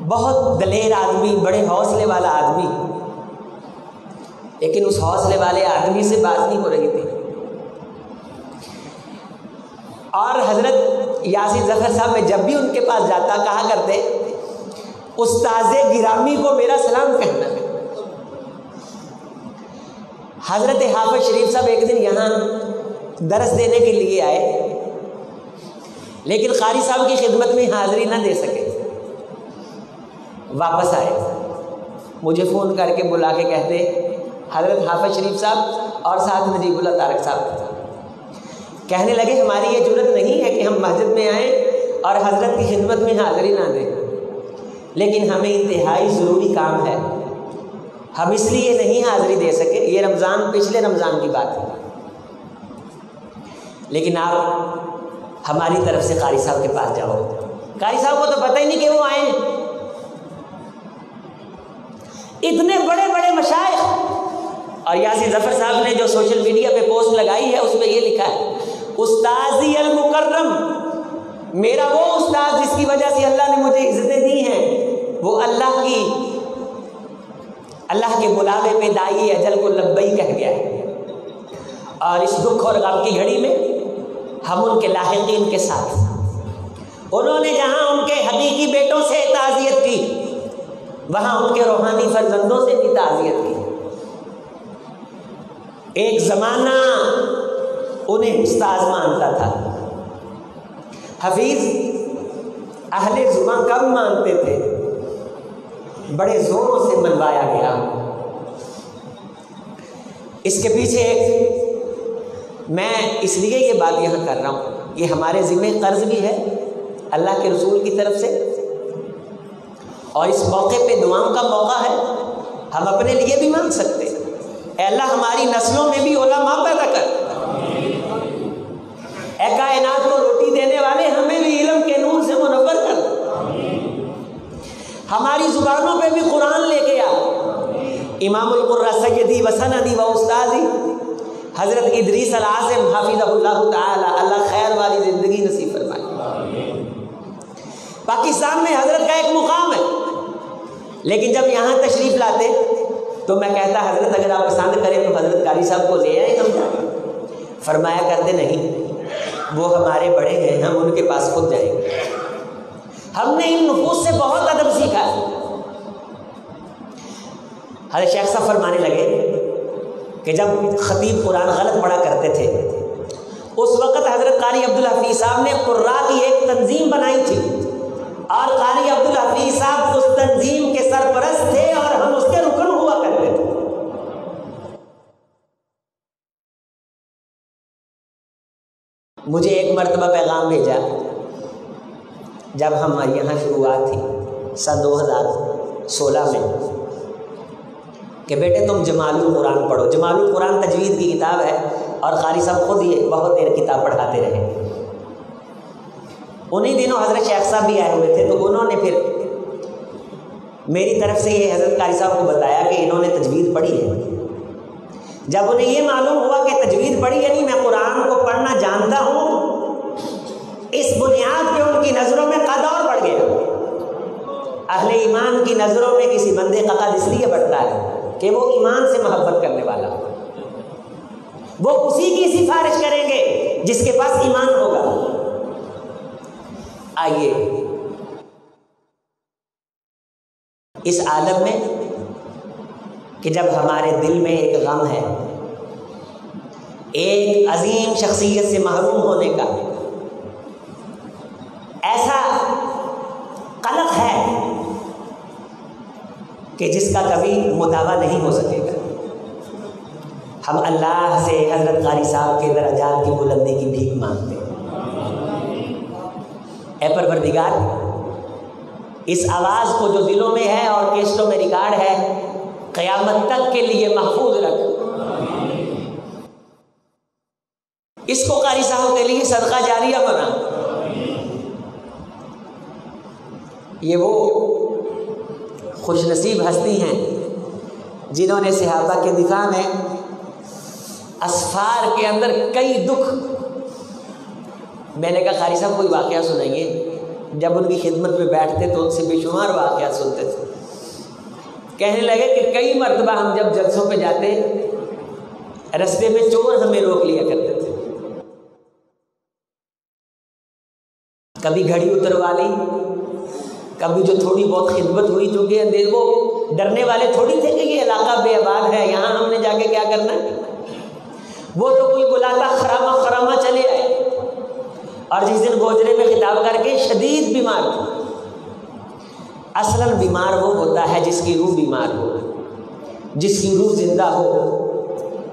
Speaker 1: بہت دلیر آدمی، بڑے حوصلے والا آدمی، لیکن اس حوصلے والے آدمی سے بات نہیں ہو رہی تھی، اور حضرت یاسین ظفر صاحب میں جب بھی ان کے پاس جاتا کہا کرتے استاذ گرامی کو میرا سلام کہنا۔ حضرت حافظ شریف صاحب ایک دن یہاں درس دینے کے لیے آئے، لیکن قاری صاحب کی خدمت میں حاضری نہ دے سکے. واپس آئے, مجھے فون کر کے بلا کے کہتے حضرت حافظ شریف صاحب اور ساتھ نجیب اللہ طارق صاحب کہنے لگے ہماری یہ جرت نہیں ہے کہ ہم مسجد میں آئیں اور حضرت کی خدمت میں حاضری نہ دیں, لیکن ہمیں انتہائی ضروری کام ہے, ہم اس لیے نہیں حاضری دے سکے. یہ رمضان, پچھلے رمضان کی بات ہے, لیکن آپ ہماری طرف سے قاری صاحب کے پاس جاؤ. قاری صاحب کو تو پتہ ہی نہیں کہ وہ آئے. اتنے بڑے بڑے مشائخ, اور یاسین ظفر صاحب نے جو سوشل میڈیا پہ پوسٹ لگائی ہے اس میں یہ لکھا ہے استاذی المکرم, میرا وہ استاد جس کی وجہ سے اللہ نے مجھے عزتیں دی ہیں, وہ اللہ کے بلاوے پہ دائی اجل کو لبئی کہہ گیا ہے. اور اس دکھ اور غم کی گھڑی میں ہم ان کے لاحقین کے ساتھ, انہوں نے جہاں ان کے حقیقی بیٹوں سے تعزیت کی وہاں ان کے روحانی فرزندوں سے بھی تعزیت کی. ایک زمانہ انہیں استاذ مانتا تھا, حفیظ اہل زباں کم مانتے تھے, بڑے زوروں سے منوایا گیا. اس کے پیچھے میں اس لیے یہ بات یہاں کر رہا ہوں, یہ ہمارے ذمہ قرض بھی ہے اللہ کے رسول کی طرف سے, اور اس موقع پہ دعاؤں کا موقع ہے. ہم اپنے لیے بھی مانگ سکتے ہیں, اے اللہ ہماری نسلوں میں بھی علماء پیدا کر, اے کائنات کو روٹی دینے والے ہمیں بھی علم کے نور سے منور کر, ہماری زبانوں پہ بھی قرآن لے کے آ. امام القرہ سیدی و سندی و استاذی حضرت ادریس العاظم حافظہ اللہ تعالی, اللہ خیر والی زندگی نصیب فرمائے. پاکستان میں حضرت کا ایک مقام ہے, لیکن جب یہاں تشریف لاتے تو میں کہتا حضرت اگر آپ پسند کریں تو حضرت قاری صاحب کو لے آئیں, ہم فرمایا کرتے نہیں, وہ ہمارے بڑے ہیں, ہم ان کے پاس خود جائیں گے. ہم نے ان نفوس سے بہت ادب سیکھا ہے. حضرت شیخ صاحب فرمانے لگے کہ جب خطیب قرآن غلط پڑھا کرتے تھے اس وقت حضرت قاری عبدالحفیظ صاحب نے قراء کی ایک تنظیم بنائی تھی, اور قاری عبدالحفیظ صاحب اس تنظیم کے سرپرست تھے اور ہم اس کے رکن ہوا کرتے تھے. مجھے ایک مرتبہ پیغام بھیجا جب ہم یہاں شروعات تھی سن 2016 میں کہ بیٹے تم جمال القرآن پڑھو. جمال القرآن تجوید کی کتاب ہے, اور قاری صاحب خود یہ بہت دیر کتاب پڑھاتے رہے. انہی دنوں حضرت شیخ صاحب بھی آئے ہوئے تھے, تو انہوں نے پھر میری طرف سے یہ حضرت قاری صاحب کو بتایا کہ انہوں نے تجوید پڑھی ہے. جب انہیں یہ معلوم ہوا کہ تجوید پڑھی یعنی میں قرآن کو پڑھنا جانتا ہوں, اس بنیاد پہ ان کی نظروں میں قد اور بڑھ گیا. اہل ایمان کی نظروں میں کسی بندے کا قد اس لیے بڑھتا ہے کہ وہ ایمان سے محبت کرنے والا, وہ اسی کی سفارش کریں گے جس کے پاس ایمان ہوگا. آئیے اس عالم میں کہ جب ہمارے دل میں ایک غم ہے, ایک عظیم شخصیت سے محروم ہونے کا ایسا قلق ہے کہ جس کا کبھی مداوع نہیں ہو سکے گا, ہم اللہ سے حضرت قاری صاحب کے درجات کی بلندی کی بھیک مانگتے ہیں. اے پروردگار, اس آواز کو جو دلوں میں ہے اور کیسٹوں میں ریکارڈ ہے قیامت تک کے لیے محفوظ رکھ. اس کو قاری صاحب کے لیے صدقہ جاریہ بنا. یہ وہ خوش نصیب ہستی ہیں جنہوں نے صحابہ کے دفاع میں اسفار کے اندر کئی دکھ. میں نے کہا قاری صاحب کوئی واقعہ سنائیے. جب ان کی خدمت میں بیٹھتے تو ان سے بے شمار واقعات سنتے تھے. کہنے لگے کہ کئی مرتبہ ہم جب جلسوں پہ جاتے رستے میں چور ہمیں روک لیا کرتے تھے, کبھی گھڑی اتروا لی, کبھی جو تھوڑی بہت خدمت ہوئی, چونکہ وہ ڈرنے والے تھوڑی تھے کہ یہ علاقہ بے آباد ہے, یہاں ہم نے جا کے کیا کرنا ہے. وہ تو کوئی بلاتا خراما خراما چلے آئے, اور جس دن گوجرے میں خطاب کر کے شدید بیمار تھا۔ اصلاً بیمار وہ ہوتا ہے جس کی روح بیمار ہو، جس کی روح زندہ ہو،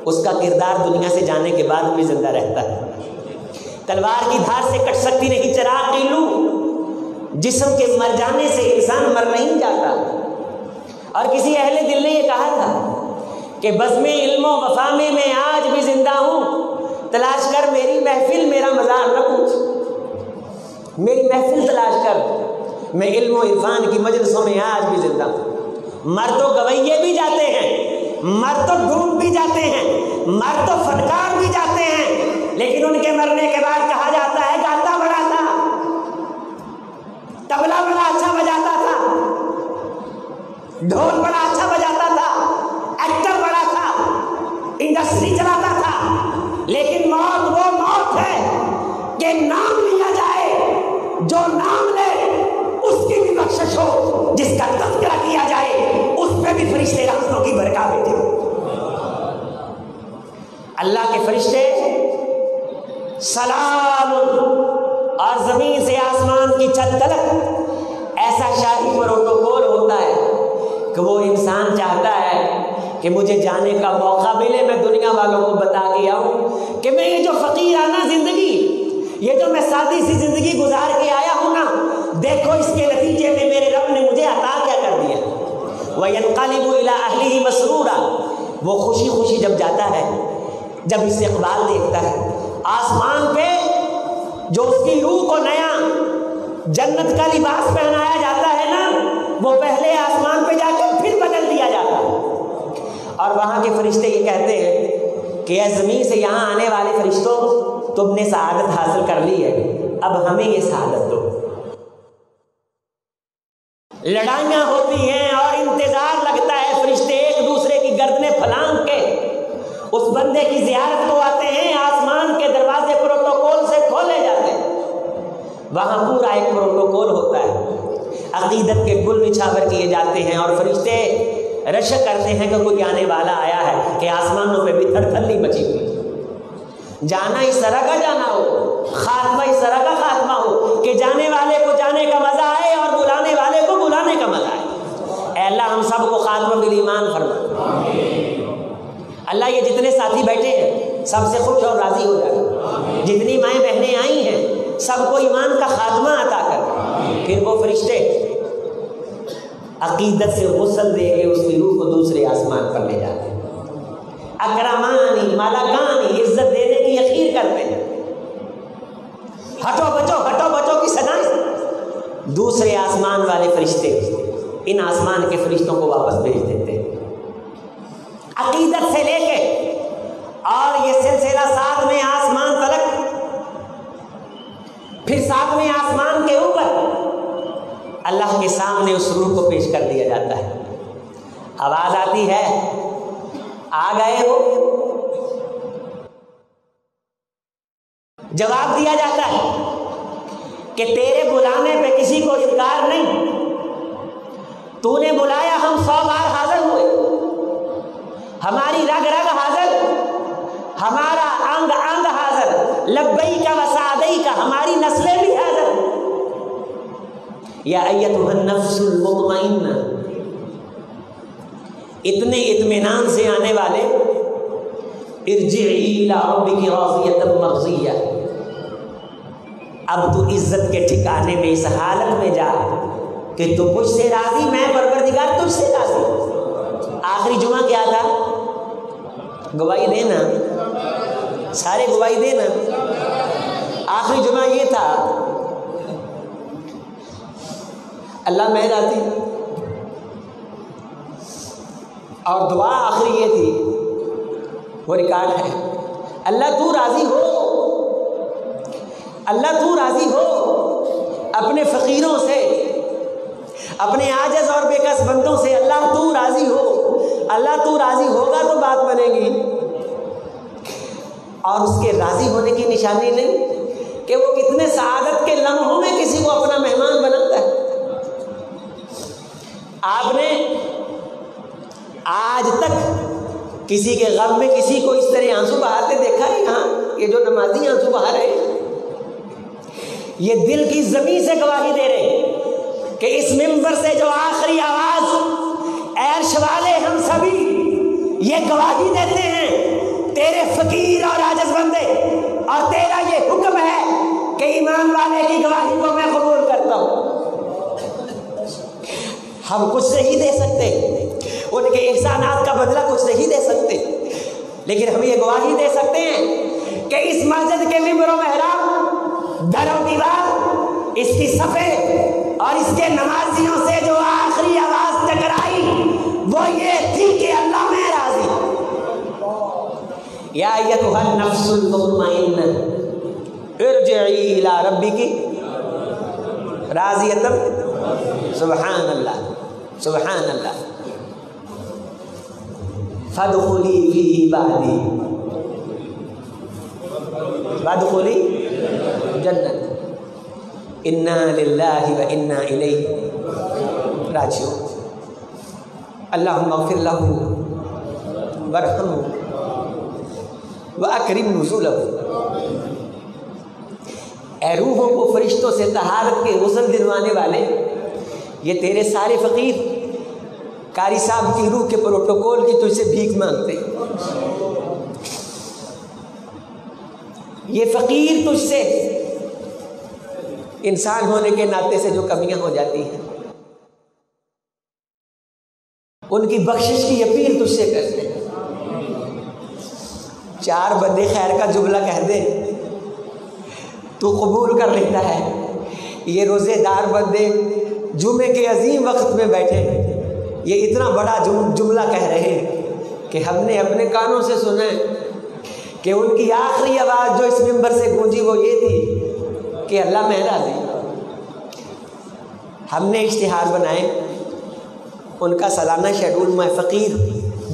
Speaker 1: اس کا کردار دنیا سے جانے کے بعد بھی زندہ رہتا ہے۔ تلوار کی دھار سے کٹ سکتی نہیں چراغ کی لو، جسم کے مر جانے سے انسان مر نہیں جاتا۔ اور کسی اہل دل نے یہ کہا تھا کہ بزم علم و وفا میں آج بھی زندہ ہوں، تلاش کر میری محفل میرا مزار نہ پوچھ، میری محفل تلاش کر، میں علم و عرفان کی مجلسوں میں آج بھی زندہ ہوں۔ مر تو گویے بھی جاتے ہیں، مر تو ڈوب بھی جاتے ہیں، مر تو فنکار بھی جاتے ہیں، لیکن ان کے مرنے کے بعد کہا جاتا ہے گاتا بڑا تھا، طبلہ بڑا اچھا بجاتا تھا، ڈھول بڑا اچھا بجاتا تھا، ایکٹر بڑا تھا، انڈسٹری چلاتا تھا، لیکن موت وہ موت ہے کہ نام لیا جائے، جو نام لے اس کی بھی بخشش ہو، جس کا تذکرہ کیا جائے اس پہ بھی فرشتے رحمتوں کی برکات بھیجے۔ اللہ کے فرشتے سلام، اور زمین سے آسمان کی چھت تلک ایسا شاہی پروٹوکول ہوتا ہے کہ وہ انسان چاہتا ہے کہ مجھے جانے کا موقع ملے، میں دنیا والوں کو بتا کے آؤں کہ میں یہ جو فقیرانہ زندگی، یہ جو میں سادی سی زندگی گزار کے آیا ہوں نا، دیکھو اس کے نتیجے میں میرے رب نے مجھے عطا کیا کر دیا۔ وَيَنْقَلِبُ إِلَىٰ أَهْلِهِ مَسْرُورًا، وہ خوشی خوشی جب جاتا ہے، جب استقبال دیکھتا ہے آسمان پہ، جو اس کی روح کو نیا جنت کا لباس پہنایا جاتا ہے نا، وہ پہلے آسمان پہ جا کے پھر بدل دیا جاتا ہے، اور وہاں کے فرشتے یہ کہتے ہیں کہ اے زمین سے یہاں آنے والے فرشتوں، تم نے سعادت حاصل کر لی ہے، اب ہمیں یہ سعادت دو۔ لڑائیاں ہوتی ہیں اور انتظار لگتا ہے، فرشتے ایک دوسرے کی گردنیں پھلانگ کے اس بندے کی زیارت کو آتے ہیں، آسمان کے دروازے پروٹوکول سے کھولے جاتے ہیں، وہاں پورا ایک پروٹوکول ہوتا ہے، عقیدت کے گل نچھاور کیے جاتے ہیں، اور فرشتے رشک کرتے ہیں کہ کوئی آنے والا آیا ہے، کہ آسمانوں پہ بھی تھر تھلی مچی ہوئی، جانا اس طرح کا جانا ہو، خاتمہ اس طرح کا خاتمہ ہو کہ جانے والے کو جانے کا مزہ آئے اور بلانے والے کو بلانے کا مزہ آئے۔ اے اللہ ہم سب کو خاتمہ بالایمان فرما۔ اللہ یہ جتنے ساتھی بیٹھے ہیں سب سے خوش اور راضی ہو جائے، جتنی مائیں بہنیں آئی ہیں سب کو ایمان کا خاتمہ عطا کر، پھر وہ فرشتے عقیدت سے غسل دے کے اس کی روح کو دوسرے آسمان پر لے جاتے ہیں، اکرمانی مالکانی، عزت دینے کی یقین کرتے ہیں، ہٹو بچو کی سدائیں، دوسرے آسمان والے فرشتے ان آسمان کے فرشتوں کو واپس بھیج دیتے ہیں، عقیدت سے لے کے، اور یہ سلسلہ 7ویں آسمان تلک، پھر 7ویں آسمان کے اوپر اللہ کے سامنے اس روح کو پیش کر دیا جاتا ہے، آواز آتی ہے آ گئے ہو، جواب دیا جاتا ہے کہ تیرے بلانے پہ کسی کو انکار نہیں، تو نے بلایا، ہم 100 بار حاضر ہوئے، ہماری رگ رگ حاضر، ہمارا انگ انگ حاضر، لبیک و سعدیک، ہماری نسلیں بھی حاضر۔ یا ایتھا النفس المطمئنہ، اتنے اطمینان سے آنے والے، ارجعی الی ربک راضیۃ مرضیہ، اب تو عزت کے ٹھکانے میں اس حالت میں جا کہ تو مجھ سے راضی، میں پروردگار تجھ سے راضی۔ آخری جمعہ کیا تھا؟ گواہی دینا، سارے گواہی دینا۔ آخری جمعہ یہ تھا، اللہ میں راضی، اور دعا آخری یہ تھی، وہ ریکارڈ ہے، اللہ تو راضی ہو، اللہ تو راضی ہو اپنے فقیروں سے، اپنے عاجز اور بے کس بندوں سے، اللہ تو راضی ہو، اللہ تو راضی ہوگا تو بات بنے گی۔ اور اس کے راضی ہونے کی نشانی نہیں کہ وہ کتنے سعادت کے لمحوں میں کسی کو اپنا مہمان بناتا ہے۔ آپ نے آج تک کسی کے غم میں کسی کو اس طرح آنسو بہاتے دیکھا ہے؟ یہاں یہ جو نمازی آنسو بہا رہے ہیں، یہ دل کی زمین سے گواہی دے رہے ہیں کہ اس منبر سے جو آخری آواز عرش والے ہم سبھی یہ گواہی دیتے ہیں تیرے فقیر اور عاجز بندے، اور تیرا یہ حکم ہے کہ ایمان والے کی گواہی کو میں قبول کرتا ہوں۔ ہم کچھ نہیں دے سکتے، ان کے احسانات کا بدلہ کچھ نہیں دے سکتے، لیکن ہم یہ گواہی دے سکتے ہیں کہ اس مسجد کے ممبر و محراب، در و دیوار، اس کی صفیں اور اس کے نمازیوں سے جو آخری آواز ٹکرائی وہ یہ تھی کہ اللہ میں راضی۔ یا ایتھا النفس المطمئنہ ارجعی الی ربک راضیۃ، سبحان اللہ سبحان اللہ، فادخلی فی عبادی وادخلی جنت، انا للہ و انا الیہ راجعون۔ اللہم اغفر لہ وارحمہ واکرم نزلہ۔ اے روحوں کو فرشتوں سے طہارت کے غسل دلوانے والے، یہ تیرے سارے فقیر قاری صاحب کی روح کے پروٹوکول کی تجھ سے بھیک مانگتے، یہ فقیر تجھ سے انسان ہونے کے ناطے سے جو کمیاں ہو جاتی ہیں ان کی بخشش کی اپیل تجھ سے کرتے ہیں۔ چار بندے خیر کا جملہ کہہ دے تو قبول کر لیتا ہے، یہ روزے دار بندے جمعے کے عظیم وقت میں بیٹھے یہ اتنا بڑا جملہ کہہ رہے ہیں کہ ہم نے اپنے کانوں سے سنا ہے کہ ان کی آخری آواز جو اس منبر سے گونجی وہ یہ تھی کہ اللہ میں راضی۔ ہم نے اشتہار بنائے، ان کا سالانہ شیڈول میں فقیر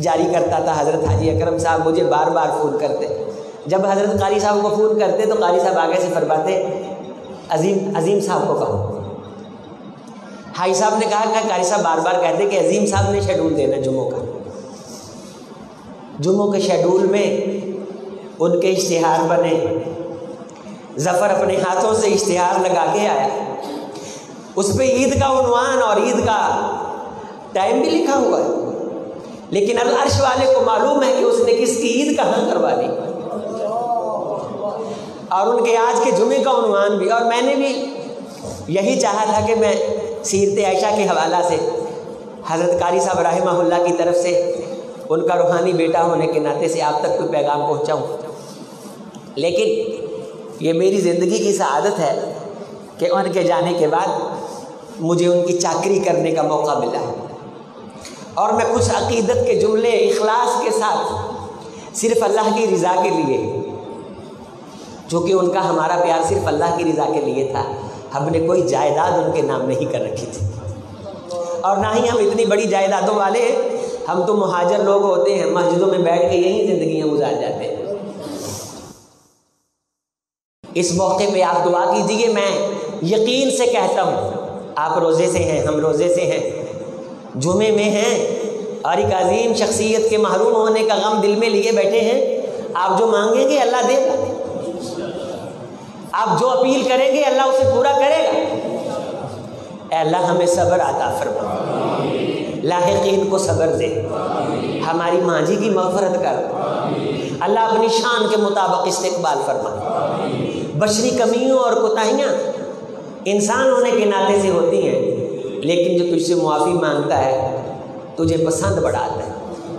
Speaker 1: جاری کرتا تھا، حضرت حاجی اکرم صاحب مجھے بار بار فون کرتے، جب حضرت قاری صاحب کو فون کرتے تو قاری صاحب آگے سے فرماتے عظیم صاحب کو کہو۔ حاجی صاحب نے کہا کہ قاری صاحب بار بار کہتے کہ عظیم صاحب نے شیڈول دینا جمعوں کا، جمعوں کے شیڈول میں ان کے اشتہار بنے، ظفر اپنے ہاتھوں سے اشتہار لگا کے آیا، اس پہ عید کا عنوان اور عید کا ٹائم بھی لکھا ہوا ہے، لیکن العرش والے کو معلوم ہے کہ اس نے کس کی عید کہاں کروا دی، اور ان کے آج کے جمعے کا عنوان بھی۔ اور میں نے بھی یہی چاہا تھا کہ میں سیرت عائشہ کے حوالہ سے حضرت قاری صاحب رحمہ اللہ کی طرف سے ان کا روحانی بیٹا ہونے کے ناطے سے آپ تک کوئی پیغام پہنچاؤں، لیکن یہ میری زندگی کی سعادت ہے کہ ان کے جانے کے بعد مجھے ان کی چاکری کرنے کا موقع ملا، اور میں کچھ عقیدت کے جملے اخلاص کے ساتھ صرف اللہ کی رضا کے لیے، چونکہ ان کا ہمارا پیار صرف اللہ کی رضا کے لیے تھا، ہم نے کوئی جائیداد ان کے نام نہیں کر رکھی تھی، اور نہ ہی ہم اتنی بڑی جائیدادوں والے ہیں، ہم تو مہاجر لوگ ہوتے ہیں، مسجدوں میں بیٹھ کے یہی زندگیاں گزار جاتے ہیں۔ اس موقع پہ آپ دعا کیجیے، میں یقین سے کہتا ہوں آپ روزے سے ہیں، ہم روزے سے ہیں، جمعے میں ہیں، اور ایک عظیم شخصیت کے محروم ہونے کا غم دل میں لیے بیٹھے ہیں، آپ جو مانگیں گے اللہ دے گا، آپ جو اپیل کریں گے اللہ اسے پورا کرے گا۔ اے اللہ ہمیں صبر عطا فرما، لاحقین کو صبر دے، ہماری ماضی کی مغفرت کر، اللہ اپنی شان کے مطابق استقبال فرما۔ بشری کمیوں اور کوتاہیاں انسان ہونے کے ناطے سے ہوتی ہیں، لیکن جو تجھ سے معافی مانگتا ہے تجھے پسند بڑھاتا ہے۔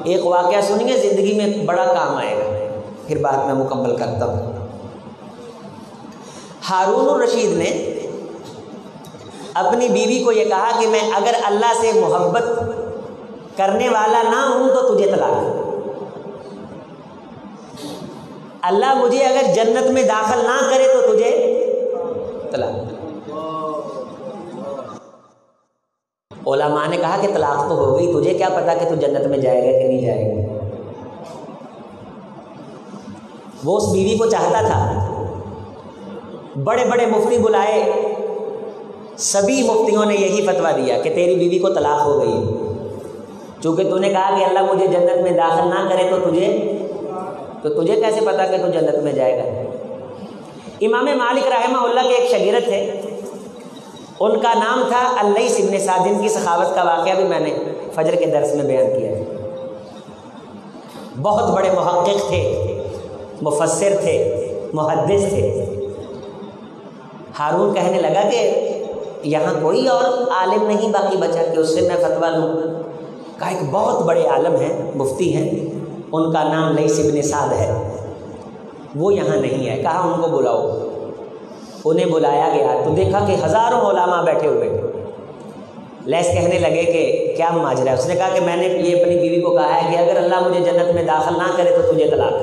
Speaker 1: ایک واقعہ سنیے، زندگی میں بڑا کام آئے گا، پھر بات میں مکمل کرتا ہوں۔ ہارون الرشید نے اپنی بیوی کو یہ کہا کہ میں اگر اللہ سے محبت کرنے والا نہ ہوں تو تجھے طلاق دوں، اللہ مجھے اگر جنت میں داخل نہ کرے تو تجھے طلاق دوں۔ علماء نے کہا کہ طلاق تو ہو گئی، تجھے کیا پتا کہ تو جنت میں جائے گا کہ نہیں جائے گا۔ وہ اس بیوی کو چاہتا تھا، بڑے بڑے مفتی بلائے، سبھی مفتیوں نے یہی فتویٰ دیا کہ تیری بیوی کو طلاق ہو گئی، چونکہ تو نے کہا کہ اللہ مجھے جنت میں داخل نہ کرے تو تجھے کیسے پتا کہ تو جنت میں جائے گا۔ امام مالک رحمہ اللہ کے ایک شاگرد تھے، ان کا نام تھا اللیث ابن سعد، جن کی سخاوت کا واقعہ بھی میں نے فجر کے درس میں بیان کیا ہے۔ بہت بڑے محقق تھے، مفسر تھے، محدث تھے۔ ہارون کہنے لگا کہ یہاں کوئی اور عالم نہیں باقی بچا کہ اس سے میں فتویٰ لوں؟ کہا ایک بہت بڑے عالم ہیں، مفتی ہیں، ان کا نام لیث ابن سعد ہے، وہ یہاں نہیں ہے۔ کہا ان کو بلاؤ۔ انہیں بلایا گیا تو دیکھا کہ ہزاروں علماء بیٹھے ہوئے۔ لیث کہنے لگے کہ کیا ماجرا ہے؟ اس نے کہا کہ میں نے یہ اپنی بیوی کو کہا ہے کہ اگر اللہ مجھے جنت میں داخل نہ کرے تو تجھے طلاق۔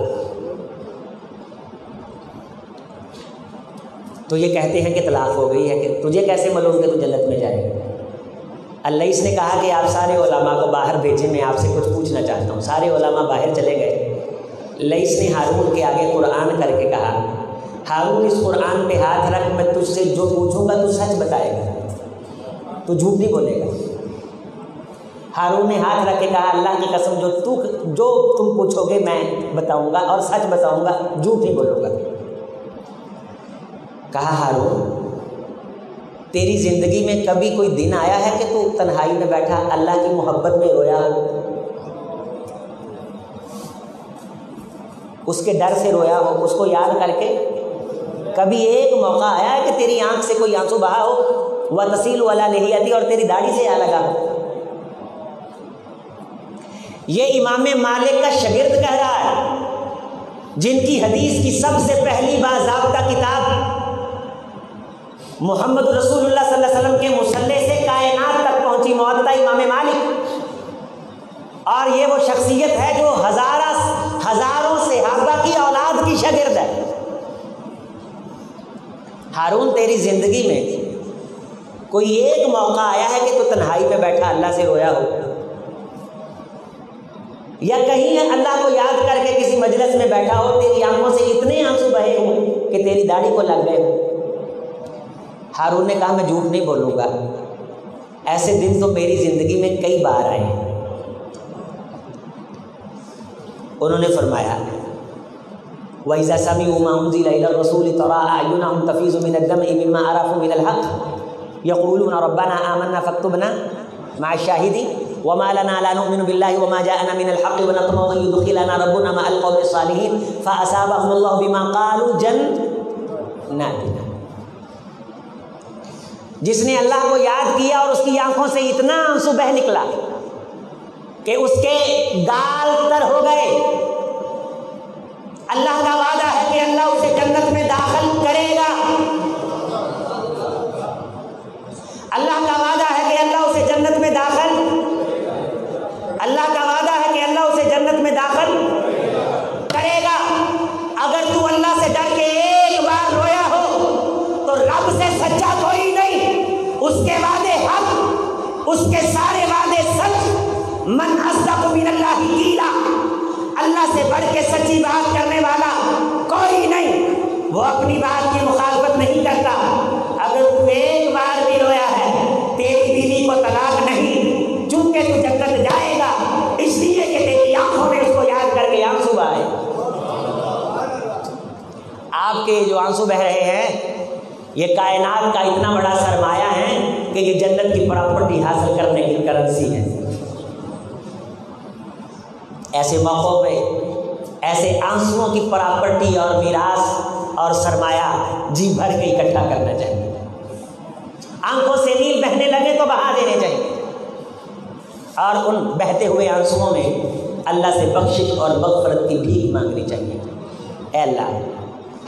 Speaker 1: تو یہ کہتے ہیں کہ طلاق ہو گئی ہے، کہ تجھے کیسے معلوم کہ تو جنت میں جائے گا؟ اللیث نے کہا کہ آپ سارے علماء کو باہر بھیجیں، میں آپ سے کچھ پوچھنا چاہتا ہوں۔ سارے علماء باہر چلے گئے۔ لیث نے ہارون کے آگے قرآن کر کے کہا، ہارون اس قرآن پہ ہاتھ رکھ، میں تجھ سے جو پوچھوں گا تو سچ بتائے گا، تو جھوٹ نہیں بولے گا۔ ہارون نے ہاتھ رکھ کے کہا اللہ کی قسم جو تم پوچھو گے میں بتاؤں گا اور سچ بتاؤں گا، جھوٹ نہیں بولوں گا۔ کہا ہارون تیری زندگی میں کبھی کوئی دن آیا ہے کہ تو تنہائی میں بیٹھا اللہ کی محبت میں رویا ہو، اس کے ڈر سے رویا ہو، اس کو یاد کر کے؟ کبھی ایک موقع آیا ہے کہ تیری آنکھ سے کوئی آنسو بہا ہو؟ وَتَسِيلُ عَلَىٰ لِحِيَتِهِ، اور تیری داڑھی سے یا لگا ہو؟ یہ امام مالک کا شاگرد کہہ رہا ہے، جن کی حدیث کی سب سے پہلی باضابطہ کتاب محمد رسول اللہ صلی اللہ علیہ وسلم کے مصلح سے کائنات تک پہنچی، موطا امام مالک۔ اور یہ وہ شخصیت ہے جو ہزاروں صحابہ کی اولاد کی شاگرد ہے۔ ہارون تیری زندگی میں کوئی ایک موقع آیا ہے کہ تو تنہائی میں بیٹھا اللہ سے رویا ہو، یا کہیں اللہ کو یاد کر کے کسی مجلس میں بیٹھا ہو، تیری آنکھوں سے اتنے آنسو بہے ہوں کہ تیری داڑھی کو لگ گئے ہوں؟ ہارون نے کہا میں جھوٹ نہیں بولوں گا، ایسے دن تو میری زندگی میں کئی بار آئے ہیں۔ انہوں نے فرمایا وَإِذَا سَمِعُوا مَا أُنزِلَ إِلَى الرَّسُولِ تَرَىٰ أَعْيُنَهُمْ تَفِيضُ مِنَ الدَّمْعِ مِمَّا عَرَفُوا مِنَ الْحَقِّ يَقُولُونَ رَبَّنَا آمَنَّا فَاكْتُبْنَا مَعَ الشَّاهِدِينَ وَمَا لَنَا لَا نُؤْمِنُ بِاللَّهِ وَمَا جَاءَنَا مِنَ الْحَقِّ وَنَطْمَعُ أَن يُدْخِلَنَا رَبُّنَا مَعَ الْقَوْمِ الصَّالِحِينَ فَأَصَابَهُمُ اللَّهُ بِمَا قَالُوا جَنَّاتٍ۔ جس نے اللہ کو یاد کیا اور اس کی آنکھوں سے اتنا آنسو بہ نکلا کہ اس کے گال تر ہو گئے، اللہ کا وعدہ ہے کہ اللہ اسے جنت میں داخل کرے گا۔ اللہ کا وعدہ ہے کہ اللہ اسے جنت میں داخل، اللہ کا وعدہ ہے کہ اللہ اسے جنت میں داخل کرے گا۔ اگر تو اللہ سے ڈر کے ایک بار رویا ہو تو رب سے سچا کوئی نہیں، اس کے وعدے حق، اس کے سارے وعدے سچ۔ من اصدق من اللہ قیلا، اللہ سے بڑھ کے سچی بات کرنے والا کوئی نہیں، وہ اپنی بات کی مخالفت نہیں کرتا۔ اگر تو ایک بار بھی رویا ہے، تیری بیوی کو طلاق نہیں، چونکہ تو جنت جائے گا اس لیے کہ تیری آنکھوں میں اس کو یاد کر کے آنسو بہائے۔ آپ کے جو آنسو بہ رہے ہیں یہ کائنات کا اتنا بڑا سرمایہ ہے کہ یہ جنت کی پراپرٹی حاصل کرنے کی کرنسی ہے۔ ایسے موقعوں پہ ایسے آنسوؤں کی پراپرٹی اور میراث اور سرمایہ جی بھر کے اکٹھا کرنا چاہیے۔ آنکھوں سے نیل بہنے لگے تو بہا دینے چاہیے، اور ان بہتے ہوئے آنسوؤں میں اللہ سے بخشش اور مغفرت کی بھیک مانگنی چاہیے۔ اے اللہ،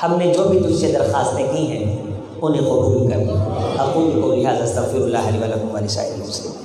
Speaker 1: ہم نے جو بھی تجھ سے درخواستیں کی ہیں انہیں قبول کر۔ اقول قولی ھذا استغفر اللہ لی ولکم ولسائر المسلمین۔